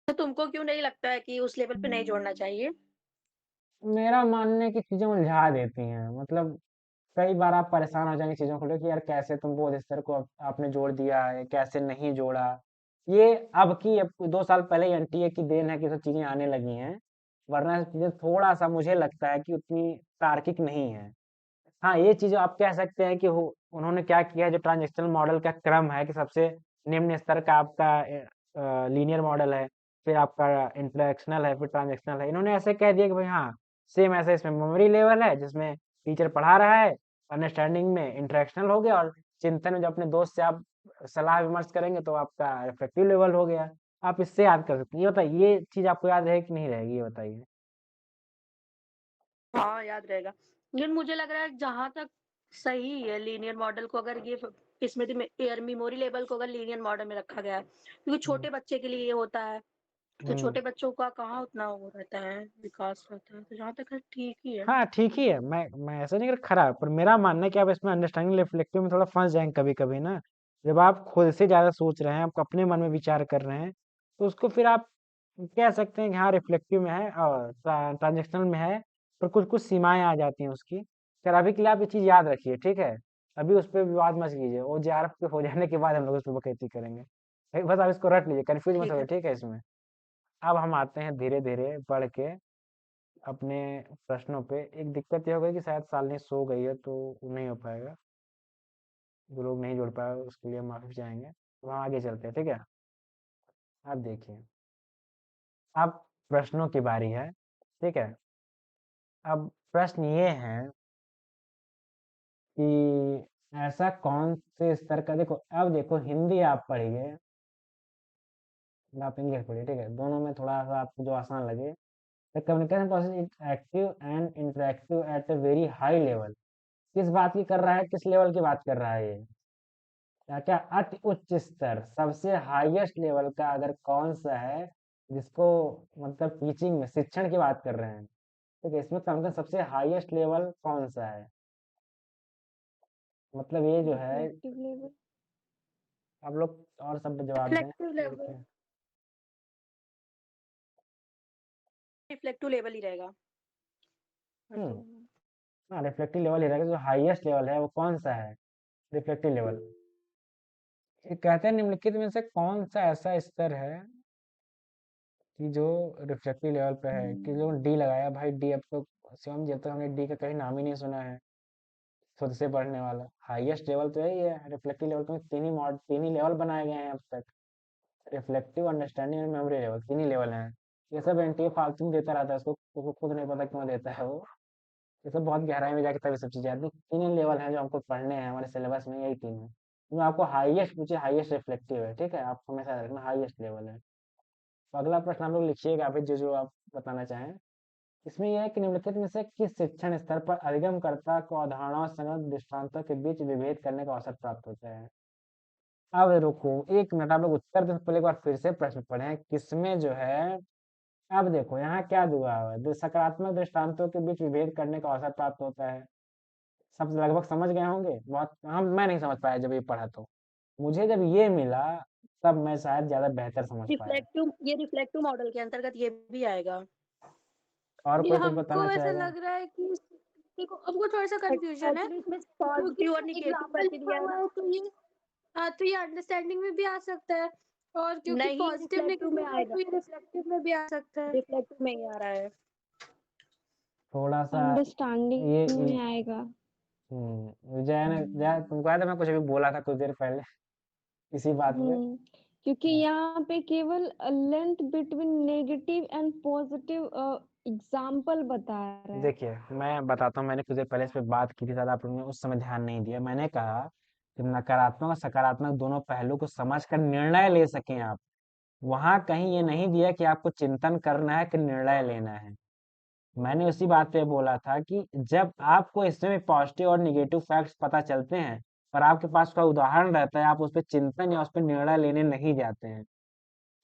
तो तुमको क्यों नहीं लगता है कि उस लेवल पे नहीं जोड़ना चाहिए? मेरा मानने की चीज़ें उलझा देती हैं, मतलब कई बार आप परेशान हो जाएंगे चीज़ों को लेके, यार कैसे तुम बोध स्तर को आपने जोड़ दिया है, कैसे नहीं जोड़ा। ये अब 2 साल पहले एनटीए की देन है कि सब चीज़ें आने लगी हैं, वरना चीज़ें थोड़ा सा मुझे लगता है कि उतनी तार्किक नहीं है। हाँ, ये चीज़ आप कह सकते हैं कि उन्होंने क्या किया है, जो ट्रांजेक्शनल मॉडल का क्रम है कि सबसे निम्न स्तर का आपका लीनियर मॉडल है, फिर आपका इंटरेक्शनल है, फिर ट्रांजेक्शनल है। इन्होंने ऐसे कह दिया कि भाई हाँ, सेम ऐसे इसमें मेमोरी लेवल है जिसमें टीचर पढ़ा रहा है, अंडरस्टैंडिंग में इंटरेक्शनल हो गया, और चिंतन में जो अपने दोस्त से आप सलाह विमर्श करेंगे तो आपका रिफ्लेक्टिव लेवल हो गया। आप इससे याद कर सकते हैं। ये बताइए, ये चीज़ आपको याद रहेगी कि नहीं रहेगी, ये बताइए। हाँ, याद रहेगा। लेकिन मुझे लग रहा है जहाँ तक सही है लीनियर मॉडल को, अगर ये स्मृति में एयर मेमोरी लेवल को अगर लीनियर मॉडल में रखा गया है, क्योंकि हम्म, छोटे बच्चे के लिए ये होता है, तो हम्म। छोटे बच्चों का कहाँ उतना वो रहता है, विकास रहता है, तो जहाँ तक है ठीक ही है। हाँ ठीक ही है, मैं ऐसा नहीं कर खराब, पर मेरा मानना है कि आप इसमें अंडरस्टैंडिंग रिफ्लेक्टिव में थोड़ा फंस जाएंगे कभी कभी ना। जब आप खुद से ज्यादा सोच रहे हैं, आप अपने मन में विचार कर रहे हैं, तो उसको फिर आप कह सकते हैं कि हाँ रिफ्लेक्टिव में है और ट्रांजेक्शनल में है, पर कुछ कुछ सीमाएं आ जाती हैं उसकी। खैर अभी के लिए आप ये चीज याद रखिए, ठीक है। अभी उस पर विवाद मत कीजिए, वो जेआरएफ पे हो जाने के बाद हम लोग उस पर बकैती करेंगे। भाई बस आप इसको रट लीजिए, कंफ्यूज मत ठीक होइए, है। ठीक है इसमें। अब हम आते हैं धीरे धीरे बढ़ के अपने प्रश्नों पे। एक दिक्कत ये हो गई कि शायद सालनी सो गई है, तो नहीं हो पाएगा। जो लोग नहीं जुड़ पाए उसके लिए माफी चाहेंगे। वहाँ आगे चलते हैं, ठीक है। अब देखिए, अब प्रश्नों की बारी है, ठीक है। अब प्रश्न ये है कि ऐसा कौन से स्तर का, देखो अब देखो हिंदी आप पढ़िए, आप इंग्लिश पढ़िए, ठीक है। दोनों में थोड़ा सा आपको जो आसान लगे। The communication process is active and interactive at a very high level. किस बात की कर रहा है, किस लेवल की बात कर रहा है ये? क्या क्या अति उच्च स्तर, सबसे हाईएस्ट लेवल का अगर कौन सा है, जिसको मतलब टीचिंग में शिक्षण की बात कर रहे हैं, ठीक है। इसमें कम्युनिकेशन सबसे हाईएस्ट लेवल कौन सा है? मतलब ये जो है, रिफ्लेक्टिव लेवल। आप लोग और शब्द जवाब दें, रिफ्लेक्टिव लेवल। देखिए। रिफ्लेक्टिव लेवल ही रहेगा। हम्म। हाँ रिफ्लेक्टिव लेवल ही रहेगा, जो हाईएस्ट लेवल है वो कौन सा है? Reflective level. ये कहते हैं निम्नलिखित में से कौन सा ऐसा स्तर है कि जो रिफ्लेक्टिव लेवल पे है, कि जो डी लगाया भाई, डी अब तो शिवम जी, अब तो हमने डी का कहीं नाम ही नहीं सुना है खुद से पढ़ने वाला। हाईएस्ट लेवल तो यही है रिफ्लेक्टिव लेवल, तो तीन ही लेवल बनाए गए हैं अब तक। रिफ्लेक्टिव, अंडरस्टैंडिंग और मेमोरी लेवल, तीन ही लेवल हैं। ये सब एनटीए फालतू में देता रहता है, उसको खुद नहीं पता क्यों देता है वो। ये सब बहुत गहराई में जाके तभी सब चीजें आती हैं। तीन ही लेवल हैं जो हमको पढ़ने हैं, हमारे सिलेबस में यही तीन है। तो आपको हाईएस्ट पूछे, हाईएस्ट रिफ्लेक्टिव है, ठीक है। आप हमेशा याद रखना हाईएस्ट लेवल है। तो अगला प्रश्न आप लोग लिखिएगा अभी, जो जो आप बताना चाहें। इसमें यह है कि निम्नलिखित में से किस शिक्षण स्तर पर अधिगमकर्ता को अवधारणाओं संगत दृष्टांतों के बीच विभेद करने का अवसर प्राप्त होता है? अब रुको एक मिनट, आप लोग उत्तर देने से पहले एक बार फिर से प्रश्न पढ़ें, किसमें जो है। अब देखो यहाँ क्या दुआ हुआ है, सकारात्मक दृष्टांतों के बीच विभेद करने का अवसर प्राप्त होता है। सब लगभग समझ गए होंगे, बहुत हम मैं नहीं समझ पाया जब ये पढ़ा, तो मुझे जब ये मिला तब मैं शायद ज्यादा बेहतर समझ पाया। ये रिफ्लेक्टिव मॉडल के अंतर्गत ये भी आएगा। और ये कोई कुछ हमको बताना ऐसा चाहेगा? लग रहा है कि देखो हमको थोड़ा सा कंफ्यूजन है, एक्चुअली इसमें क्योंकि पॉजिटिव और इसमें निगेटिव एग्जाम्पल लिखा प्रतिक्रिया है हुआ ना। है, तो ये अंडरस्टैंडिंग में भी आ सकता है, और क्योंकि नहीं, पॉजिटिव रिफ्लेक्टिव में नेगेटिव है आएगा। तो ये रिफ्लेक्टिव में भी आ सकता है। रिफ्लेक्टिव में ही आ रहा है। थोड़ा सा ये अंडरस्टैंडिंग में आएगा। विजय ने, जय तुमको याद है मैं कुछ अभी बोला था कुछ देर पहले इसी बात पे? क्योंकि हाँ। यहाँ पे केवल link between negative and positive example बता रहा है। देखिए मैं बताता हूँ, मैंने कुछ देर पहले इस पे बात की थी, शायद आप लोगों ने उस समय ध्यान नहीं दिया। मैंने कहा कि नकारात्मक और सकारात्मक दोनों पहलू को समझकर निर्णय ले सकें आप। वहां कहीं ये नहीं दिया कि आपको चिंतन करना है कि निर्णय लेना है। मैंने उसी बात पे बोला था कि जब आपको इसमें पॉजिटिव और निगेटिव फैक्ट्स पता चलते हैं, पर आपके पास उसका उदाहरण रहता है, आप उस पर चिंतन या उस पर निर्णय लेने नहीं जाते हैं।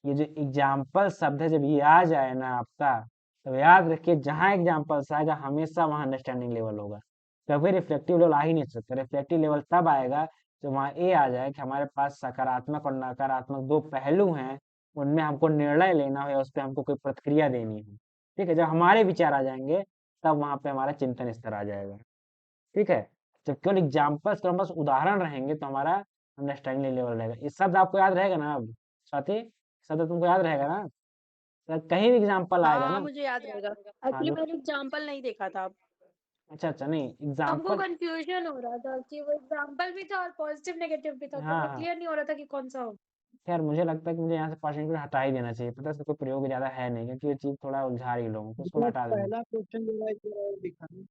ये जो एग्जाम्पल शब्द है, जब ये आ जाए ना आपका, तो याद रखिए जहाँ एग्जाम्पल्स आएगा हमेशा वहाँ अंडरस्टैंडिंग लेवल होगा। कभी रिफ्लेक्टिव लेवल आ ही नहीं सकता। रिफ्लेक्टिव लेवल तब आएगा जब वहाँ ए आ जाए कि हमारे पास सकारात्मक और नकारात्मक दो पहलू हैं, उनमें हमको निर्णय लेना हो या उस पर हमको कोई प्रतिक्रिया देनी हो। ठीक है, जब हमारे विचार आ जाएंगे तब वहाँ पे हमारा चिंतन स्तर आ जाएगा। ठीक है। जब केवल एग्जाम्पल्स के बस उदाहरण रहेंगे तो हमारा अंडरस्टैंडिंग लेवल रहेगा। ये शब्द आपको याद रहेगा ना? अब साथी, शब्द तुमको याद रहेगा ना? तो कहीं भी एग्जाम्पल आएगा हाँ, ना? मुझे याद रहेगा। हाँ एक्चुअली जो, मैंने एग्जाम्पल नहीं देखा था। अच्छा अच्छा, नहीं हमको एग्जाम्पल। कंफ्यूजन हो रहा था कि वो एग्जाम्पल भी था और पॉजिटिव नेगेटिव भी था, तो हाँ वो हाँ। क्लियर नहीं हो रहा था कि कौन सा हो। खैर मुझे लगता है कि मुझे यहाँ से परसेंटेज हटा ही देना चाहिए, पता है इसका कोई प्रयोग ज्यादा है नहीं, क्योंकि ये चीज थोड़ा उलझा रही लोगों को, उसको जितना हटा देंगे। पहला क्वेश्चन जो है एक बार और दिखाना।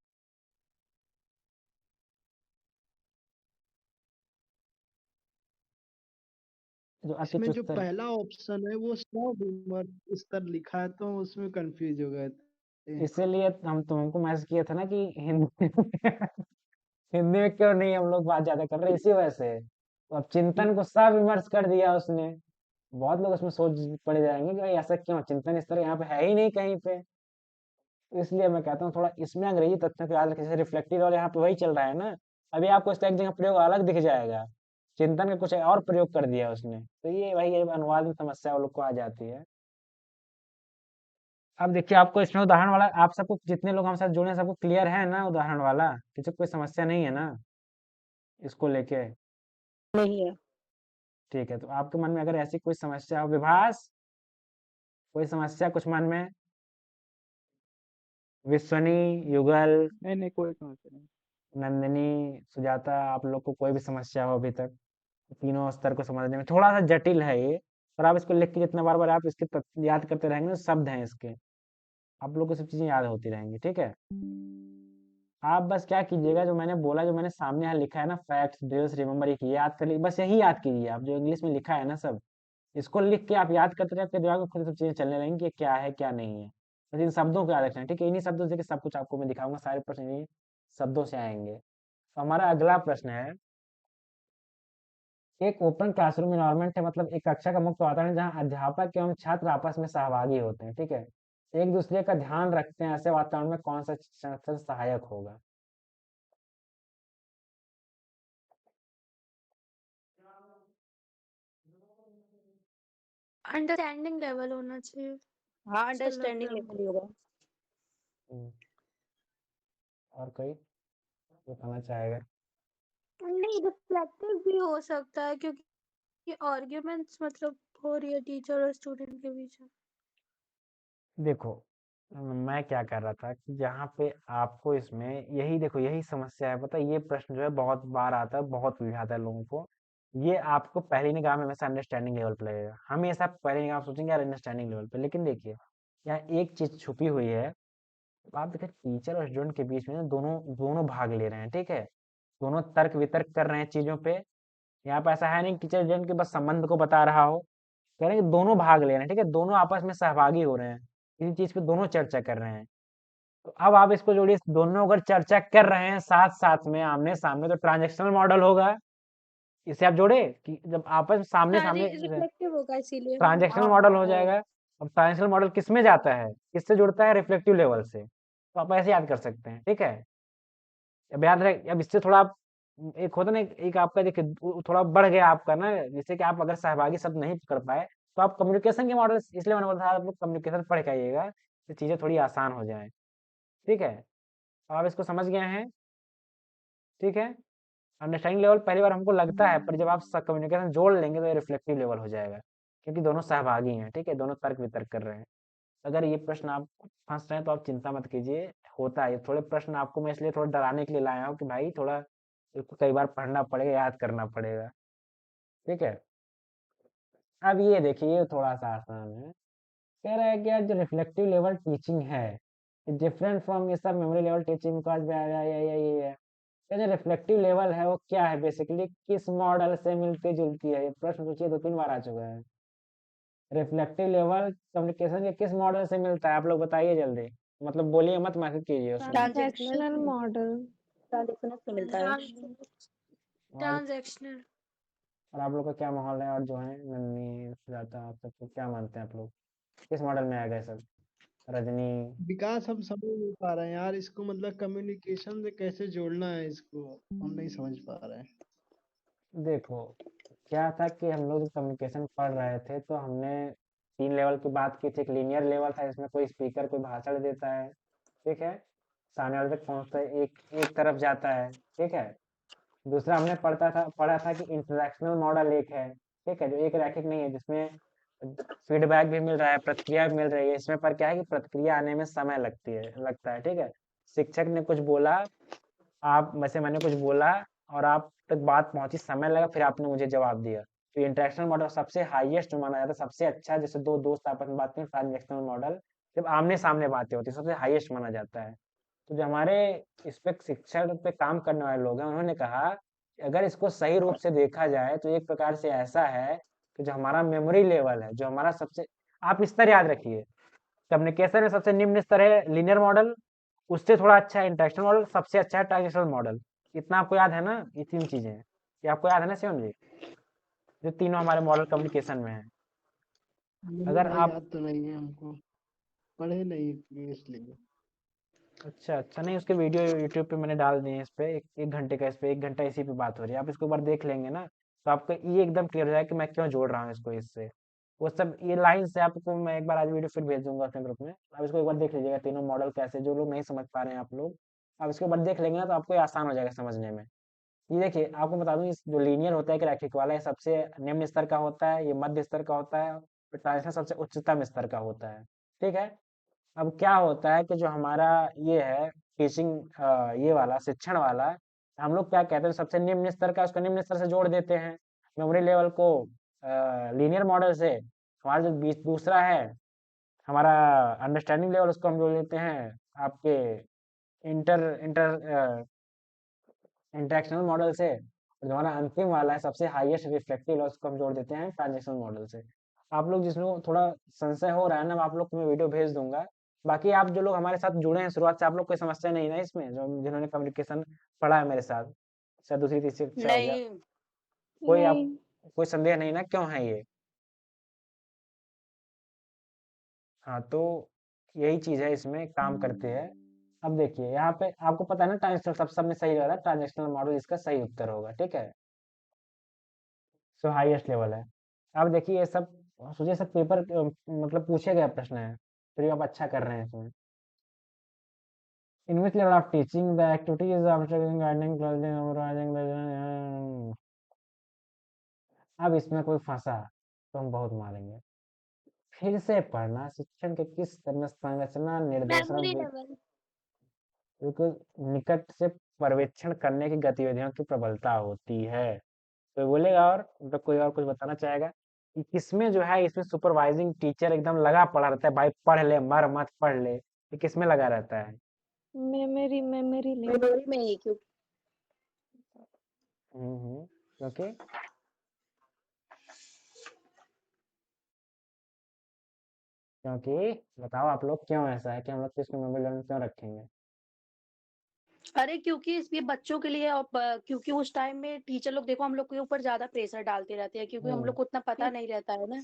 जो अति इसमें जो चुस्तर, पहला ऑप्शन है वो सौ विमर स्तर लिखा है, तो उसमें कंफ्यूज हो गए थे। इसीलिए हम तुमको मैसेज किया था ना कि हिंदी हिंदी में क्यों नहीं हम लोग बात ज्यादा कर रहे, इसी वजह से। तो अब चिंतन को सब विमर्श कर दिया उसने। बहुत लोग उसमें सोच पड़ जाएंगे कि भाई ऐसा क्यों, चिंतन स्तर यहाँ पे है ही नहीं कहीं पे। तो इसलिए मैं कहता हूँ थोड़ा इसमें अंग्रेजी तथ्यों को याद रखें, जैसे रिफ्लेक्टिव और यहाँ पे वही चल रहा है ना। अभी आपको इसका एक जगह प्रयोग अलग दिख जाएगा, चिंतन का कुछ और प्रयोग कर दिया उसने, तो ये भाई ये अनुवाद में समस्या वो लोग को आ जाती है। अब देखिए आपको इसमें उदाहरण वाला, आप सबको जितने लोग हमारे साथ जुड़े हैं सबको क्लियर है ना उदाहरण वाला, किसी को कोई समस्या नहीं है ना इसको लेके? नहीं है। ठीक है, तो आपके मन में अगर ऐसी कोई समस्या हो, विभास कोई समस्या कुछ मन में? विश्वनी, युगल, नहीं नहीं, कोई समस्या नहीं। नंदिनी, सुजाता, आप लोग को कोई भी समस्या हो अभी तक? तीनों स्तर को समझने में थोड़ा सा जटिल है ये, पर आप इसको लिख के जितना बार बार आप इसके याद करते रहेंगे ना, शब्द हैं इसके, आप लोग को सब चीजें याद होती रहेंगी। ठीक है, आप बस क्या कीजिएगा, जो मैंने बोला, जो मैंने सामने यहाँ लिखा है ना, फैक्ट्स, ड्रिल्स, रिमेम्बर, ये याद कर लीजिए, बस यही याद कीजिए आप, जो इंग्लिश में लिखा है ना सब, इसको लिख के आप याद करते रहे, आपके दिमाग में खुद सब चीजें चलने लगेंगी कि क्या है क्या नहीं है। बस इन शब्दों को याद रखना है, ठीक है? इन्हीं शब्दों से कि सब कुछ आपको मैं दिखाऊंगा, सारे प्रश्न इन्हीं शब्दों से आएंगे। तो हमारा अगला प्रश्न है, एक ओपन क्लासरूम इन्वायरमेंट है, मतलब एक कक्षा का मुक्त वातावरण जहाँ अध्यापक एवं छात्र आपस में सहभागी होते हैं, ठीक है, एक दूसरे का ध्यान रखते हैं, ऐसे वातावरण में कौन सा शिक्षण सहायक होगा? अंडरस्टैंडिंग लेवल होना चाहिए, हाँ, ऐसा लग अंडरस्टैंडिंग रहा है लेवल ही होगा। हम्म, और कोई बताना चाहेगा? नहीं, रिफ्लेक्टिव भी हो सकता है क्योंकि आर्ग्यूमेंट्स मतलब हो रही है टीचर और स्टूडेंट के बीच में। देखो, मैं क्या कर रहा था कि जहाँ पे आपको इसमें यही देखो यही समस्या है, पता है, ये प्रश्न जो है बहुत बार आता है, बहुत उलझाता है लोगों को। ये आपको पहली निगाह में हमेशा अंडरस्टैंडिंग लेवल पे लगेगा, हमेशा पहली निगाह में सोचेंगे यार अंडरस्टैंडिंग लेवल पे, लेकिन देखिए यहाँ एक चीज छुपी हुई है। आप देखिए टीचर और स्टूडेंट के बीच में ना दोनों दोनों भाग ले रहे हैं, ठीक है, दोनों तर्क वितर्क कर रहे हैं चीजों पे। यहाँ पे ऐसा है नहीं टीचर स्टूडेंट के बस संबंध को बता रहा हो, कह रहे हैं कि दोनों भाग ले रहे हैं, ठीक है, दोनों आपस में सहभागी हो रहे हैं, किसी चीज पे दोनों चर्चा कर रहे हैं। तो अब आप इसको जोड़िए, दोनों अगर चर्चा कर रहे हैं साथ साथ में आमने सामने, तो ट्रांजैक्शनल मॉडल होगा। इसे आप जोड़े कि जब आपस में सामने हाँ, सामने रिफ्लेक्टिव होगा इसीलिए। ट्रांजैक्शनल मॉडल हो जाएगा। अब ट्रांजैक्शनल मॉडल किस में जाता है, किससे जुड़ता है? रिफ्लेक्टिव लेवल से। तो आप ऐसे याद कर सकते हैं, ठीक है। अब याद रहे, अब इससे थोड़ा एक होता ना, एक आपका देखिए थोड़ा बढ़ गया आपका ना, जैसे कि आप अगर सहभागी शब्द नहीं कर पाए, तो आप कम्युनिकेशन के मॉडल, इसलिए मैंने बोला था आप लोग कम्युनिकेशन पढ़ के आइएगा, तो चीजें थोड़ी आसान हो जाए, ठीक है। आप इसको समझ गए हैं, ठीक है। अंडरस्टैंडिंग लेवल पहली बार हमको लगता है, पर जब आप कम्युनिकेशन जोड़ लेंगे तो ये रिफ्लेक्टिव लेवल हो जाएगा, क्योंकि दोनों सहभागी हैं, ठीक है, दोनों तर्क वितर्क कर रहे हैं। अगर ये प्रश्न आप फंस रहे हैं तो आप चिंता मत कीजिए, होता है ये थोड़े प्रश्न आपको मैं इसलिए थोड़ा डराने के लिए लाया हूँ कि भाई थोड़ा इसको कई बार पढ़ना पड़ेगा, याद करना पड़ेगा, ठीक है। अब ये देखिए ये थोड़ा सा आसान है, कह रहा है कि यार जो रिफ्लेक्टिव लेवल टीचिंग है डिफरेंट फ्रॉम ये सब मेमोरी लेवल टीचिंग, बिकॉज ये है। ये जो रिफ्लेक्टिव लेवल है वो क्या है, बेसिकली किस मॉडल से मिलती जुलती है? ये प्रश्न पूछिए 2-3 बार आ चुका है। रिफ्लेक्टिव लेवल कम्युनिकेशन के किस मॉडल से मिलता है, आप लोग बताइए जल्दी, मतलब बोलिए मत, मैसेज कीजिए उसमें। Transactional model. ट्रांजैक्शनल से मिलता है। और ट्रांजैक्शनल। और आप लोग का क्या माहौल है, और जो है नन्ही सुजाता, आप सबको क्या मानते हैं आप लोग, किस मॉडल में आएगा ये सब? रजनी? विकास हम समझ नहीं पा रहे हैं यार इसको, मतलब कम्युनिकेशन से कैसे जोड़ना है इसको, हम नहीं समझ पा रहे हैं। देखो क्या था कि हम लोग कम्युनिकेशन पढ़ रहे थे तो हमने 3 लेवल की बात की थी। एक लीनियर लेवल था जिसमें कोई स्पीकर कोई भाषण देता है, ठीक है, सामने वाले तक पहुंचता है, एक एक तरफ जाता है, ठीक है। दूसरा हमने पढ़ा था कि इंटरेक्शनल मॉडल एक है, ठीक है, जो एक रैखिक नहीं है, जिसमें फीडबैक भी मिल रहा है, प्रतिक्रिया भी मिल रही है। इसमें पर क्या है कि प्रतिक्रिया आने में समय लगता है, ठीक है। शिक्षक ने कुछ बोला, आप वैसे मैंने कुछ बोला और आप तक बात पहुंची, समय लगा, फिर आपने मुझे जवाब दिया। तो इंटरेक्शनल मॉडल सबसे हाईएस्ट माना जाता है, सबसे अच्छा, जैसे दो दोस्त आपस में बात करें, ट्रांजैक्शनल मॉडल जब आमने सामने बातें होती है सबसे हाईएस्ट माना जाता है। तो जो हमारे इस पे शिक्षण पे काम करने वाले लोग हैं, उन्होंने कहा कि अगर इसको सही रूप से देखा जाए तो एक प्रकार से ऐसा है कि जो हमारा मेमोरी लेवल है, जो हमारा सबसे, आप स्तर याद रखिए, कम्युनिकेशन में सबसे निम्न स्तर है लीनियर मॉडल, उससे थोड़ा अच्छा है इंटरेक्शनल मॉडल, सबसे अच्छा है ट्रांजैक्शनल मॉडल। इतना आपको याद है ना, ये 3 चीजें, ये आपको याद है ना शिवम जी, जो तीनों हमारे मॉडल कम्युनिकेशन में है? नहीं अगर भाई, आप याद तो नहीं है हमको, पढ़े नहीं इसलिए। अच्छा नहीं, उसके वीडियो यूट्यूब पे मैंने डाल दिए हैं। इस पे एक घंटे का, इस पे 1 घंटा इसी पे बात हो रही है। आप इसको एक बार देख लेंगे ना, तो आपको ये एकदम क्लियर हो जाएगा कि मैं क्यों जोड़ रहा हूँ इसको इससे। वो सब ये लाइन से आपको मैं एक बार आज वीडियो फिर भेज दूंगा अपने ग्रुप में। आप इसको एक बार देख लीजिएगा, तीनों मॉडल कैसे, जो लोग नहीं समझ पा रहे हैं आप लोग, आप इसको एक बार देख लेंगे ना, तो आपको ये आसान हो जाएगा समझने में। ये देखिए, आपको बता दूं, इस जो लीनियर होता है, रैखिक वाला, ये सबसे निम्न स्तर का होता है, ये मध्य स्तर का होता है, और ट्रांजिशन सबसे उच्चतम स्तर का होता है। ठीक है। अब क्या होता है कि जो हमारा ये है टीचिंग, ये वाला शिक्षण वाला, हम लोग क्या कहते हैं, सबसे निम्न स्तर का उसको निम्न स्तर से जोड़ देते हैं, मेमोरी लेवल को लीनियर मॉडल से। हमारा जो बीच दूसरा है, हमारा अंडरस्टैंडिंग लेवल, उसको हम जोड़ देते हैं आपके इंटर इंटर इंटरेक्शनल मॉडल से। और जो हमारा अंतिम वाला है सबसे हाईएस्ट रिफ्लेक्टिव लॉस, को हम जोड़ देते हैं ट्रांजेक्शनल मॉडल से। आप लोग जिसमें थोड़ा संशय हो रहा है ना, आप लोग को मैं वीडियो भेज दूंगा। बाकी आप जो लोग हमारे साथ जुड़े हैं शुरुआत से, आप लोग कोई समस्या नहीं ना इसमें, जो जिन्होंने कम्युनिकेशन पढ़ा है मेरे साथ, शायद दूसरी तीसरी कक्षा हो गया, नहीं। कोई आप नहीं। कोई संदेह नहीं ना, क्यों है ये? हाँ, तो यही चीज है, इसमें काम करते हैं। अब देखिए यहाँ पे आपको पता है ना, ट्रांजेक्शनल सब में सही रहा है, ट्रांजेक्शनल मॉडल इसका सही उत्तर होगा। ठीक है, सो हाईएस्ट लेवल है। अब देखिए ये सब सोचिए, सब पेपर मतलब पूछे गए प्रश्न है, फिर भी आप अच्छा कर रहे हैं इसमें। In which level of teaching the activities after gardening closing. अब इसमें कोई फंसा तो हम बहुत मारेंगे। फिर से पढ़ना शिक्षण के किस स्तर में संरचना निर्देशन मेमोरी लेवल। बिल्कुल निकट से पर्यवेक्षण करने की गतिविधियों की प्रबलता होती है। कोई बोलेगा और मतलब कोई और कुछ बताना चाहेगा कि किसमें जो है, इसमें सुपरवाइजिंग टीचर एकदम लगा पड़ा रहता है, भाई पढ़ ले मर मत पढ़ ले, ये किसमें लगा रहता है? Memory level. मेमोरी में ही क्यों? ओके, क्योंकि बताओ आप लोग, क्यों ऐसा है कि हम लोग इसको मेमोरी लेवल क्यों रखेंगे? अरे क्योंकि ये बच्चों के लिए, और क्योंकि उस टाइम में टीचर लोग देखो हम लोग के ऊपर ज्यादा प्रेशर डालते रहते हैं, क्योंकि हम हम्म, लोग को उतना पता नहीं रहता है ना,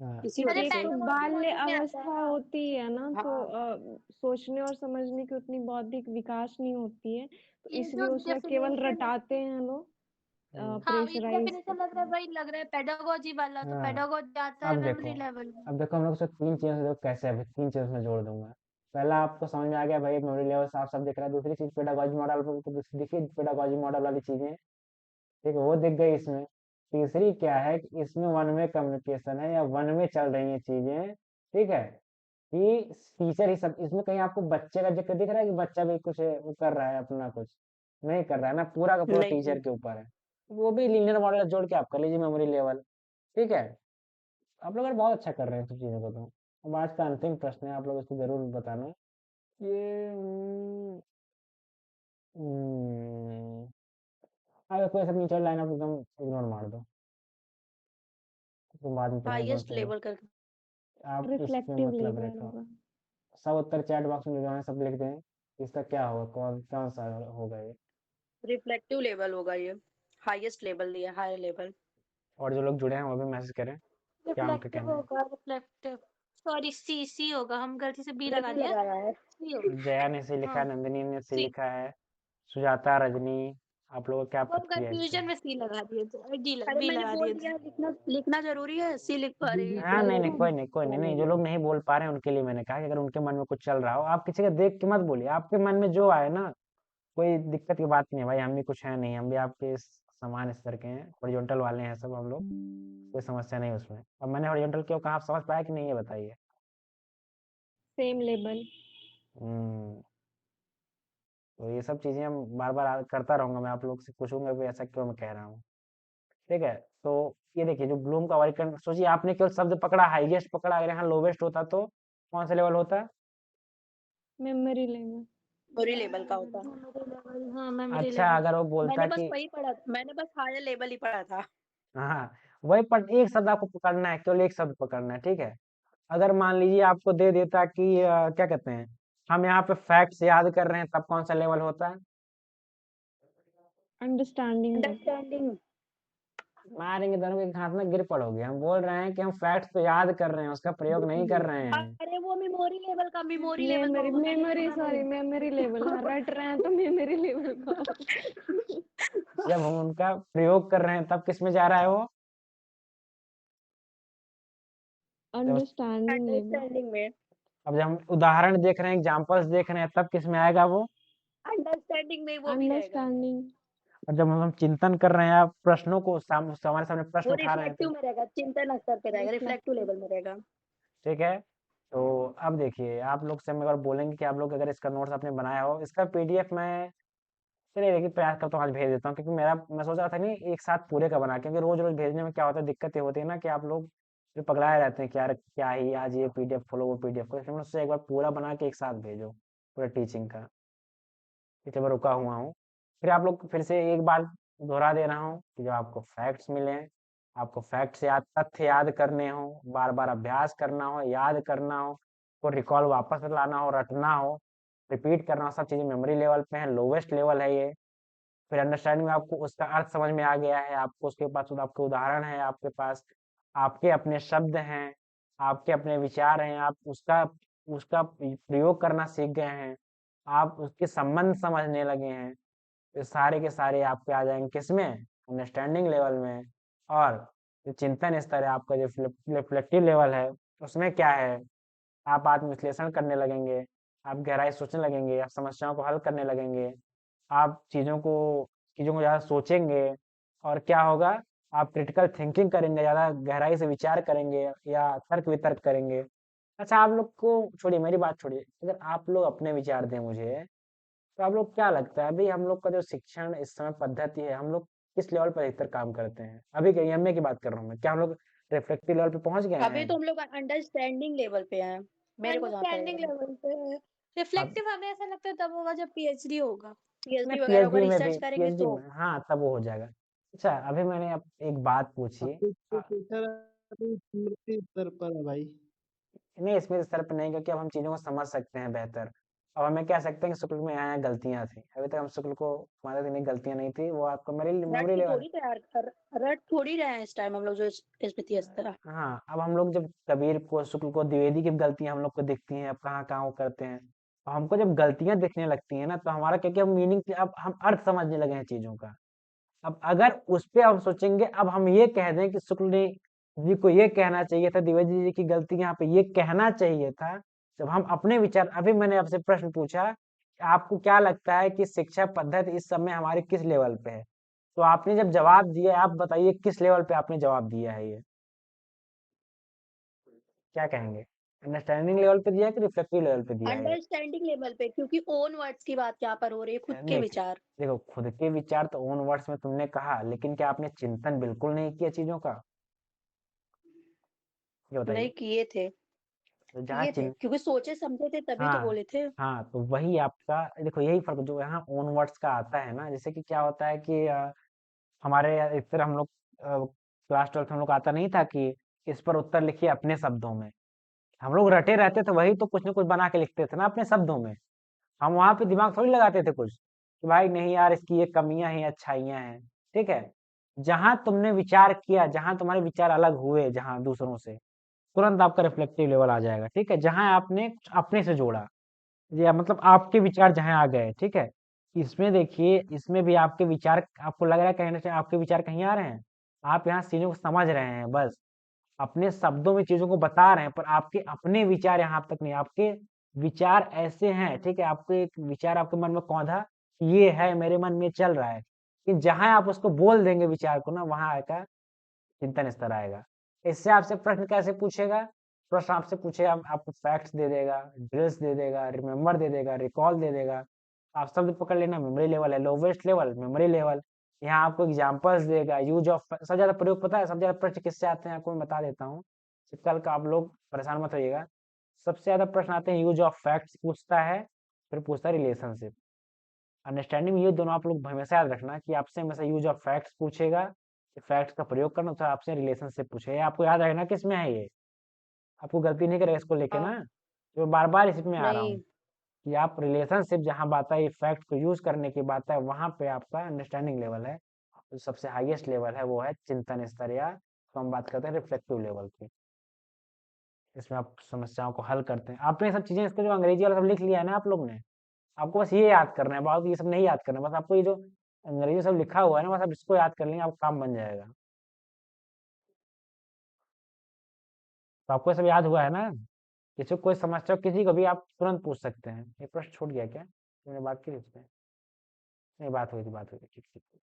हाँ, इसी अरे वजह एक से। तो पेडागोजी बाल्य वालों में आता अवस्था है। होती है ना, तो हाँ। सोचने और समझने की उतनी बौद्धिक विकास नहीं होती है, तो ये इसलिए जो उसमें केवल डेफिनेशन है, रटाते हैं लोग, हम्म, हाँ ये प्रेशराइज डेफिनेशन लग करते रहा है, हैं। वही लग रहा है पेडागोजी वाला, तो हाँ। पेडागोजी आता है अब देखो, मेमोरी लेवल में। अब देखो हम लोग से 3 चीज़ें देखो कैसे, अभी 3 चीज़ में जोड़ दूंगा। पहला आपको समझ में आ गया भाई, मेमोरी लेवल साफ साफ दिख रहा है। दूसरी चीज पेडागोजी मॉडल पर तो दूसरी दिखी, पेडागोजी मॉडल वाली चीजें, ठीक है, वो दिख गई इसमें। तीसरी क्या है कि इसमें वन वे कम्युनिकेशन है, या वन वे चल रही है चीजें। ठीक है, कि टीचर ही सब, इसमें कहीं आपको बच्चे का जिक्र दिख रहा है कि बच्चा भी कुछ वो कर रहा है अपना, कुछ नहीं कर रहा है ना, पूरा का पूरा नहीं। टीचर के ऊपर है। वो भी लीनियर मॉडल जोड़ के आप कर लीजिए मेमोरी लेवल। ठीक है, आप लोग यार बहुत अच्छा कर रहे हैं सब चीज़ों को। तो अब आज का अंतिम प्रश्न है, आप लोग इसको जरूर बताना। ये हम्म, अगर कोई सब नीचे लाइन आप एकदम इग्नोर मार दो, तुम बाद में पढ़ेंगे कौन हाईएस्ट से। लेवल कर। आप इसमें रिफ्लेक्टिव मतलब लेवल रेखा, होगा। सब उत्तर चैट बॉक्स में जो है सब लिख दें। इसका क्या होगा, कौन कौन सा होगा ये? रिफ्लेक्टिव लेवल होगा ये, हाईएस्ट लेवल दिया, हाई लेवल। और जो लोग जुड़े हैं वो भी मैसेज करें, क्या उनका रिफ्लेक्टिव कहना है। होगा, रिफ्लेक्टिव। सॉरी, सी सी होगा, हम गलती से बी लगा नहीं दिया, लगाया है। सी होगा। जया ने सही लिखा हाँ है, नंदिनी ने सही सी, लिखा है, सुजाता, रजनी, आप लोगों का क्या वो हम प्रतिक्रिया है इस पे? कंफ्यूजन में सी लगा दिए थे, अरे बी मैंने लगा बोल दिए थे। दिया, लिखना लिखना जरूरी है, सी लिख पा रही हाँ नहीं नहीं, कोई नहीं कोई नहीं, नहीं जो है। लोग नहीं बोल पा रहे हैं उनके लिए मैंने कहा कि अगर उनके मन में कुछ चल रहा हो, आप किसी का देख के मत बोलिए, आपके मन में जो आए ना, कोई दिक्कत की बात नहीं है भाई। हम भी कुछ है नहीं, हम भी आपके समान स्तर के हैं, हॉरिजॉन्टल वाले हैं सब हम लोग, कोई समस्या नहीं उसमें। अब मैंने हॉरिजॉन्टल क्यों कहा, आप समझ पाया कि नहीं, ये बताइए। Same level. हम्म, तो ये सब चीजें हम बार बार करता रहूंगा, मैं आप लोग से पूछूंगा भी ऐसा क्यों मैं कह रहा हूँ। ठीक है, तो ये देखिए जो ब्लूम का वर्गीकरण, सोचिए आपने केवल शब्द पकड़ा, हाईएस्ट पकड़ा, अगर यहाँ लोवेस्ट होता तो कौन सा लेवल होता? Memory level. मेमोरी लेवल का होता। मेमोरी लेवल, हाँ मेमोरी अच्छा, लेवल। अगर वो बोलता मैंने बस कि, वही पढ़ा, मैंने बस हायर लेवल ही पढ़ा था। हाँ वही, पर एक शब्द आपको पकड़ना है, केवल एक शब्द पकड़ना है। ठीक है, अगर मान लीजिए आपको दे देता कि क्या कहते हैं, हम यहाँ पे फैक्ट्स याद कर रहे हैं, तब कौन सा लेवल होता है? Understanding level. अंडरस्टैंडिंग। मारेंगे दोनों के हाथ में गिर पड़ोगे। हम बोल रहे हैं कि हम फैक्ट्स तो याद कर रहे हैं, उसका प्रयोग नहीं कर रहे हैं। अरे वो मेमोरी लेवल का मेमोरी होता है, मेमोरी लिखना सॉरी नहीं। मेमोरी लेवल, हाँ रट रहे हैं तो मेमोरी लेवल का। जब हम उनका प्रयोग कर रहे हैं तब किस में जा रहा है वो? जब अंडरस्टैंडिंग लेवल। अंडरस्टैंडिंग में। अब जब हम उदाहरण देख रहे हैं, एग्जांपल्स देख रहे हैं, तब किस में आएगा वो? अंडरस्टैंडिंग में वो भी रहेगा। अंडरस्टैंडिंग। और जब हम चिंतन कर रहे हैं या प्रश्नों को हमारे सामने प्रश्न वो उठा रहे हैं रिफ्लेक्टिव तो में रहेगा, चिंतन स्तर पे रहेगा, रिफ्लेक्टिव लेवल में रहेगा। ठीक है। तो अब देखिए, आप लोग से हम अगर बोलेंगे कि आप लोग अगर इसका नोट्स आपने बनाया हो, इसका पीडीएफ मैं चलिए देखिए प्रयास करता हूँ आज भेज देता हूँ, क्योंकि मैं सोच रहा था नहीं एक साथ पूरे का बना, क्योंकि रोज रोज भेजने में क्या होता है, दिक्कत ये होती है ना कि आप लोग फिर पगलाए रहते हैं कि यार क्या ही आज ये पीडीएफ खोलो वो पीडीएफ खोलो, इसलिए मैं उससे एक बार पूरा बना के एक साथ भेजो पूरा टीचिंग का। इसलिए मैं रुका हुआ हूँ। फिर आप लोग फिर से एक बार दोहरा दे रहा हूँ कि जब आपको फैक्ट्स मिले, आपको फैक्ट्स याद तथ्य याद करने हो, बार बार अभ्यास करना हो, याद करना हो, को रिकॉल वापस लाना हो, रटना हो, रिपीट करना हो, सब चीज़ें मेमोरी लेवल पे है, लोवेस्ट लेवल है ये। फिर अंडरस्टैंडिंग में आपको उसका अर्थ समझ में आ गया है, आपको उसके पास आपके उदाहरण है, आपके पास आपके अपने शब्द हैं, आपके अपने विचार हैं, आप उसका उसका प्रयोग करना सीख गए हैं, आप उसके संबंध समझने लगे हैं। ये सारे के सारे आपके आ जाएंगे किसमें? अंडरस्टैंडिंग लेवल में। और जो चिंतन स्तर है आपका, जो रिफ्लेक्टिव लेवल है, उसमें क्या है? आप आत्मविश्लेषण करने लगेंगे, आप गहराई सोचने लगेंगे, आप समस्याओं को हल करने लगेंगे, आप चीज़ों को ज़्यादा सोचेंगे, और क्या होगा? आप क्रिटिकल थिंकिंग करेंगे, ज़्यादा गहराई से विचार करेंगे या तर्क वितर्क करेंगे। अच्छा, आप लोग को छोड़िए, मेरी बात छोड़िए, अगर आप लोग अपने विचार दें मुझे, तो आप लोग क्या लगता है अभी हम लोग का जो शिक्षण इस समय पद्धति है, हम लोग किस लेवल पर अधिकतर काम करते हैं? अभी के एमए की बात कर रहा हूँ मैं, क्या हम लोग रिफ्लेक्टिव लेवल पे पहुंच गए अभी हैं? तो हम लोग अंडरस्टैंडिंग लेवल पे हैं, मेरे को जहाँ तक अंडरस्टैंडिंग लग रहा है। लेवल पे है। आप रिफ्लेक्टिव हमें ऐसा लगता है तब होगा जब पीएचडी होगा। नहीं, पीएचडी वगैरह होगा, पीएचडी में भी, रिसर्च करेंगे पीएचडी तो। में हाँ तब वो हो जाएगा। अच्छा, अभी मैंने अब एक बात पूछी। अब तो प्रोफेसर अभी स्मृति स्तर पर है भाई। नहीं, इसमें इस तरह पे नहीं, क्योंकि अब हम चीज़ों को समझ सकते हैं बेहतर। अब हमें कह सकते हैं कि शुक्ल में यहाँ गलतियाँ थी, अभी तक हम शुक्ल को मानते थे नहीं गलतियाँ नहीं थी, वो आपका मेरी रट मेमोरी तो लेवल। थोड़ी तैयार कर रट थोड़ी रहे हैं इस टाइम हम लोग, जो स्मृति स्तर। हाँ, अब हम लोग जब कबीर को, शुक्ल को, द्विवेदी की गलतियाँ हम लोग को दिखती हैं, अब कहाँ-कहाँ वो करते हैं। अब हमको जब गलतियाँ दिखने लगती हैं ना, तो हमारा क्या क्या मीनिंग, अब हम अर्थ समझने लगे हैं चीज़ों का। अब अगर उस पे हम सोचेंगे, अब हम ये कह दें कि शुक्ल ने जी को ये कहना चाहिए था, द्विवेदी जी की गलती यहाँ पे ये कहना चाहिए था। जब हम अपने विचार, अभी मैंने आपसे प्रश्न पूछा कि आपको क्या लगता है कि शिक्षा पद्धति इस समय हमारे किस लेवल पे है? तो आपने जब जवाब दिया, आप बताइए किस लेवल पे आपने जवाब दिया है ये? क्या कहेंगे? अंडरस्टैंडिंग लेवल पे दिया है कि रिफ्लेक्टिव लेवल पे दिया है ये? अंडरस्टैंडिंग लेवल पे, क्योंकि ओन वर्ड्स की बात यहाँ पर हो रही है, खुद के नहीं, विचार। देखो खुद के विचार तो ओन वर्ड्स में तुमने कहा, लेकिन क्या आपने चिंतन बिल्कुल नहीं किया चीज़ों का? ये नहीं बताइए। किए थे, तो जहाँ चिं क्योंकि सोचे समझे थे तभी तो हाँ, बोले थे। हाँ, तो वही आपका देखो यही फ़र्क जो यहाँ ओन वर्ड्स का आता है ना, जैसे कि क्या होता है कि हमारे एक तरह हम लोग क्लास 12th में हम लोग आता नहीं था कि इस पर उत्तर लिखिए अपने शब्दों में। हम लोग रटे रहते थे, वही तो कुछ न कुछ बना के लिखते थे ना अपने शब्दों में। हम वहाँ पे दिमाग थोड़ी लगाते थे कुछ, कि भाई नहीं यार इसकी ये कमियाँ हैं, अच्छाइयाँ हैं, ठीक है? जहाँ तुमने विचार किया, जहाँ तुम्हारे विचार अलग हुए जहाँ दूसरों से, तुरंत आपका रिफ्लेक्टिव लेवल आ जाएगा, ठीक है? जहाँ आपने कुछ अपने से जोड़ा, या मतलब आपके विचार जहाँ आ गए, ठीक है? इसमें देखिए, इसमें भी आपके विचार, आपको लग रहा है कहीं न कहीं आपके विचार कहीं आ रहे हैं? आप यहाँ चीज़ों को समझ रहे हैं बस, अपने शब्दों में चीज़ों को बता रहे हैं, पर आपके अपने विचार यहाँ तक नहीं, आपके विचार ऐसे हैं, ठीक है? आपके एक विचार आपके मन में कौंधा, ये है मेरे मन में चल रहा है, कि जहाँ आप उसको बोल देंगे विचार को ना, वहाँ आएगा चिंतन स्तर आएगा। इससे आपसे प्रश्न कैसे पूछेगा? प्रश्न आपसे पूछेगा, आपको फैक्ट्स दे देगा, ड्रिल्स दे देगा, रिमेंबर दे देगा, रिकॉल दे देगा। आप शब्द पकड़ लेना, मेमोरी लेवल है, लोवेस्ट लेवल मेमोरी लेवल। यहाँ आपको एग्जांपल्स देगा, यूज ऑफ, सबसे ज़्यादा प्रयोग पता है, सबसे ज़्यादा प्रश्न किससे आते हैं आपको मैं बता देता हूँ। कल का आप लोग परेशान मत होइएगा। सबसे ज़्यादा प्रश्न आते हैं यूज ऑफ फैक्ट्स पूछता है, फिर पूछता है रिलेशनशिप। अंडरस्टैंडिंग ये दोनों आप लोग हमेशा याद रखना कि आपसे हमेशा यूज ऑफ फैक्ट्स पूछेगा, फैक्ट्स का प्रयोग करना, तो आपसे रिलेशनशिप पूछेगा। ये आपको याद रखना किसमें है ये, आपको गलती नहीं करेगा इसको लेके हाँ। ना, तो बार बार इसी में आ रहा हूँ नहीं, कि आप रिलेशनशिप जहाँ बात है, फैक्ट को यूज करने की बात है, वहां पे आपका अंडरस्टैंडिंग लेवल है। जो सबसे हाईएस्ट लेवल है वो है चिंतन स्तर, या तो हम बात करते हैं रिफ्लेक्टिव लेवल की। इसमें आप समस्याओं को हल करते हैं। आपने ये सब चीज़ें, इसका जो अंग्रेजी वाला सब लिख लिया है ना आप लोग ने, आपको बस ये याद करना है, बहुत ये सब नहीं याद करना है, बस आपको ये जो अंग्रेजी सब लिखा हुआ है ना, बस आप इसको याद कर लेंगे, आपका काम बन जाएगा। तो आपको ये सब याद हुआ है ना? किसी को कोई समस्या हो, किसी को भी आप तुरंत पूछ सकते हैं। ये प्रश्न छूट गया क्या? मैंने बात की थी इस पे? नहीं, बात हुई थी, बात हुई थी। ठीक, ठीक, ठीक।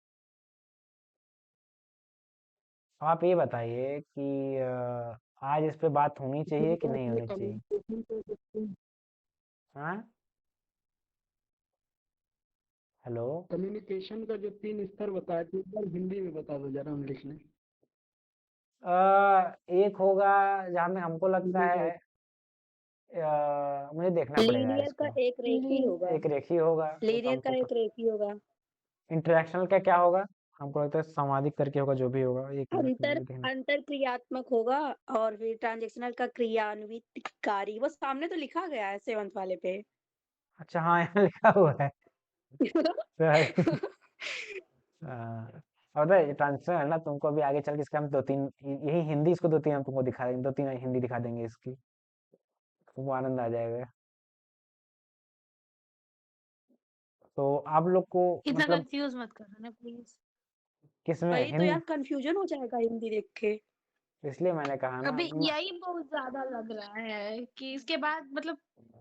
आप ये बताइए कि आज इस पे बात होनी चाहिए कि नहीं होनी चाहिए? हाँ? हेलो? कम्युनिकेशन का जो 3 स्तर बताए थे, एक बार हिंदी में बता दो जरा, हम लिख लें। एक होगा जहाँ में हमको लगता है, मुझे देखना पड़ेगा यार लीनियर का इसको। एक रेखी होगा। एक रेखीय होगा, वो तो लीनियर का हमको एक रेखी होगा। इंटरेक्शनल का क्या होगा? हमको लगता है सामाजिक करके होगा, जो भी होगा। एक मिनट अंतर मुझे देखना। अंतर क्रियात्मक होगा। और फिर ट्रांजेक्शनल का क्रियान्वितकारी, वो सामने तो लिखा गया है 7th वाले पे। अच्छा, हाँ, यहाँ लिखा हुआ है। सॉरी। और पता है ट्रांसफर है ना, तुमको अभी आगे चल के इसका हम 2-3 यही हिंदी, इसको 2-3 हम तुमको दिखा देंगे, 2-3 हिंदी दिखा देंगे इसकी, तुमको आनंद आ जाएगा। तो आप लोग को इतना मतलब कंफ्यूज मत करो ना प्लीज। किसमें वही तो हिंद यार, कंफ्यूजन हो जाएगा हिंदी देख के। इसलिए मैंने कहा ना अभी यही बहुत ज्यादा लग रहा है कि इसके बाद मतलब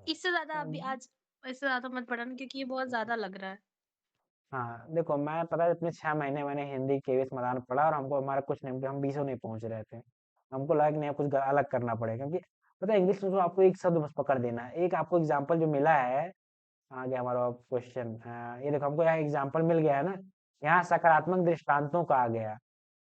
इससे ज्यादा अभी आज इससे ज्यादा मत पढ़ना, क्योंकि ये बहुत ज्यादा लग रहा है। हाँ, देखो मैं पता है अपने 6 महीने मैंने हिंदी केवीएस मदान पढ़ा, और हमको हमारा कुछ नहीं, हम 20 नहीं पहुंच रहे थे। हमको लगा कि नहीं, कुछ अलग करना पड़ेगा, क्योंकि पता है इंग्लिश में तो आपको एक शब्द बस पकड़ देना है। एक आपको एग्जाम्पल जो मिला है, आ गया हमारा क्वेश्चन, ये देखो हमको यहाँ एग्जाम्पल मिल गया है ना, यहाँ सकारात्मक दृष्टांतों का आ गया।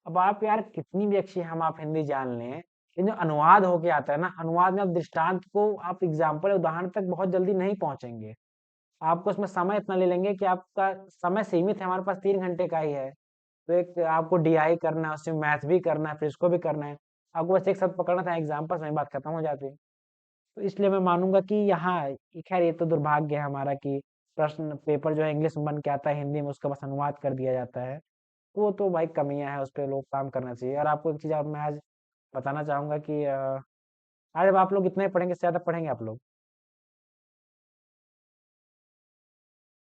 अब आप यार कितनी भी अच्छी हम आप हिंदी जान लें, लेकिन जो अनुवाद होके आता है ना, अनुवाद में आप दृष्टांत को, आप एग्जाम्पल उदाहरण तक बहुत जल्दी नहीं पहुंचेंगे। आपको उसमें समय इतना ले लेंगे कि आपका समय सीमित है, हमारे पास 3 घंटे का ही है। तो एक आपको डीआई करना है, उसमें मैथ भी करना है, फिर इसको भी करना है। आपको बस एक शब्द पकड़ना था, एग्जाम्पल में बात खत्म हो जाती। तो इसलिए मैं मानूंगा कि यहाँ, खैर ये तो दुर्भाग्य है हमारा कि प्रश्न पेपर जो है इंग्लिश में बन के आता है, हिंदी में उसका बस अनुवाद कर दिया जाता है। वो तो भाई कमियां है, उस पर लोग काम करना चाहिए। और आपको एक चीज़ और मैं आज बताना चाहूंगा कि आज अब आप लोग इतने पढ़ेंगे, इससे ज़्यादा पढ़ेंगे आप लोग?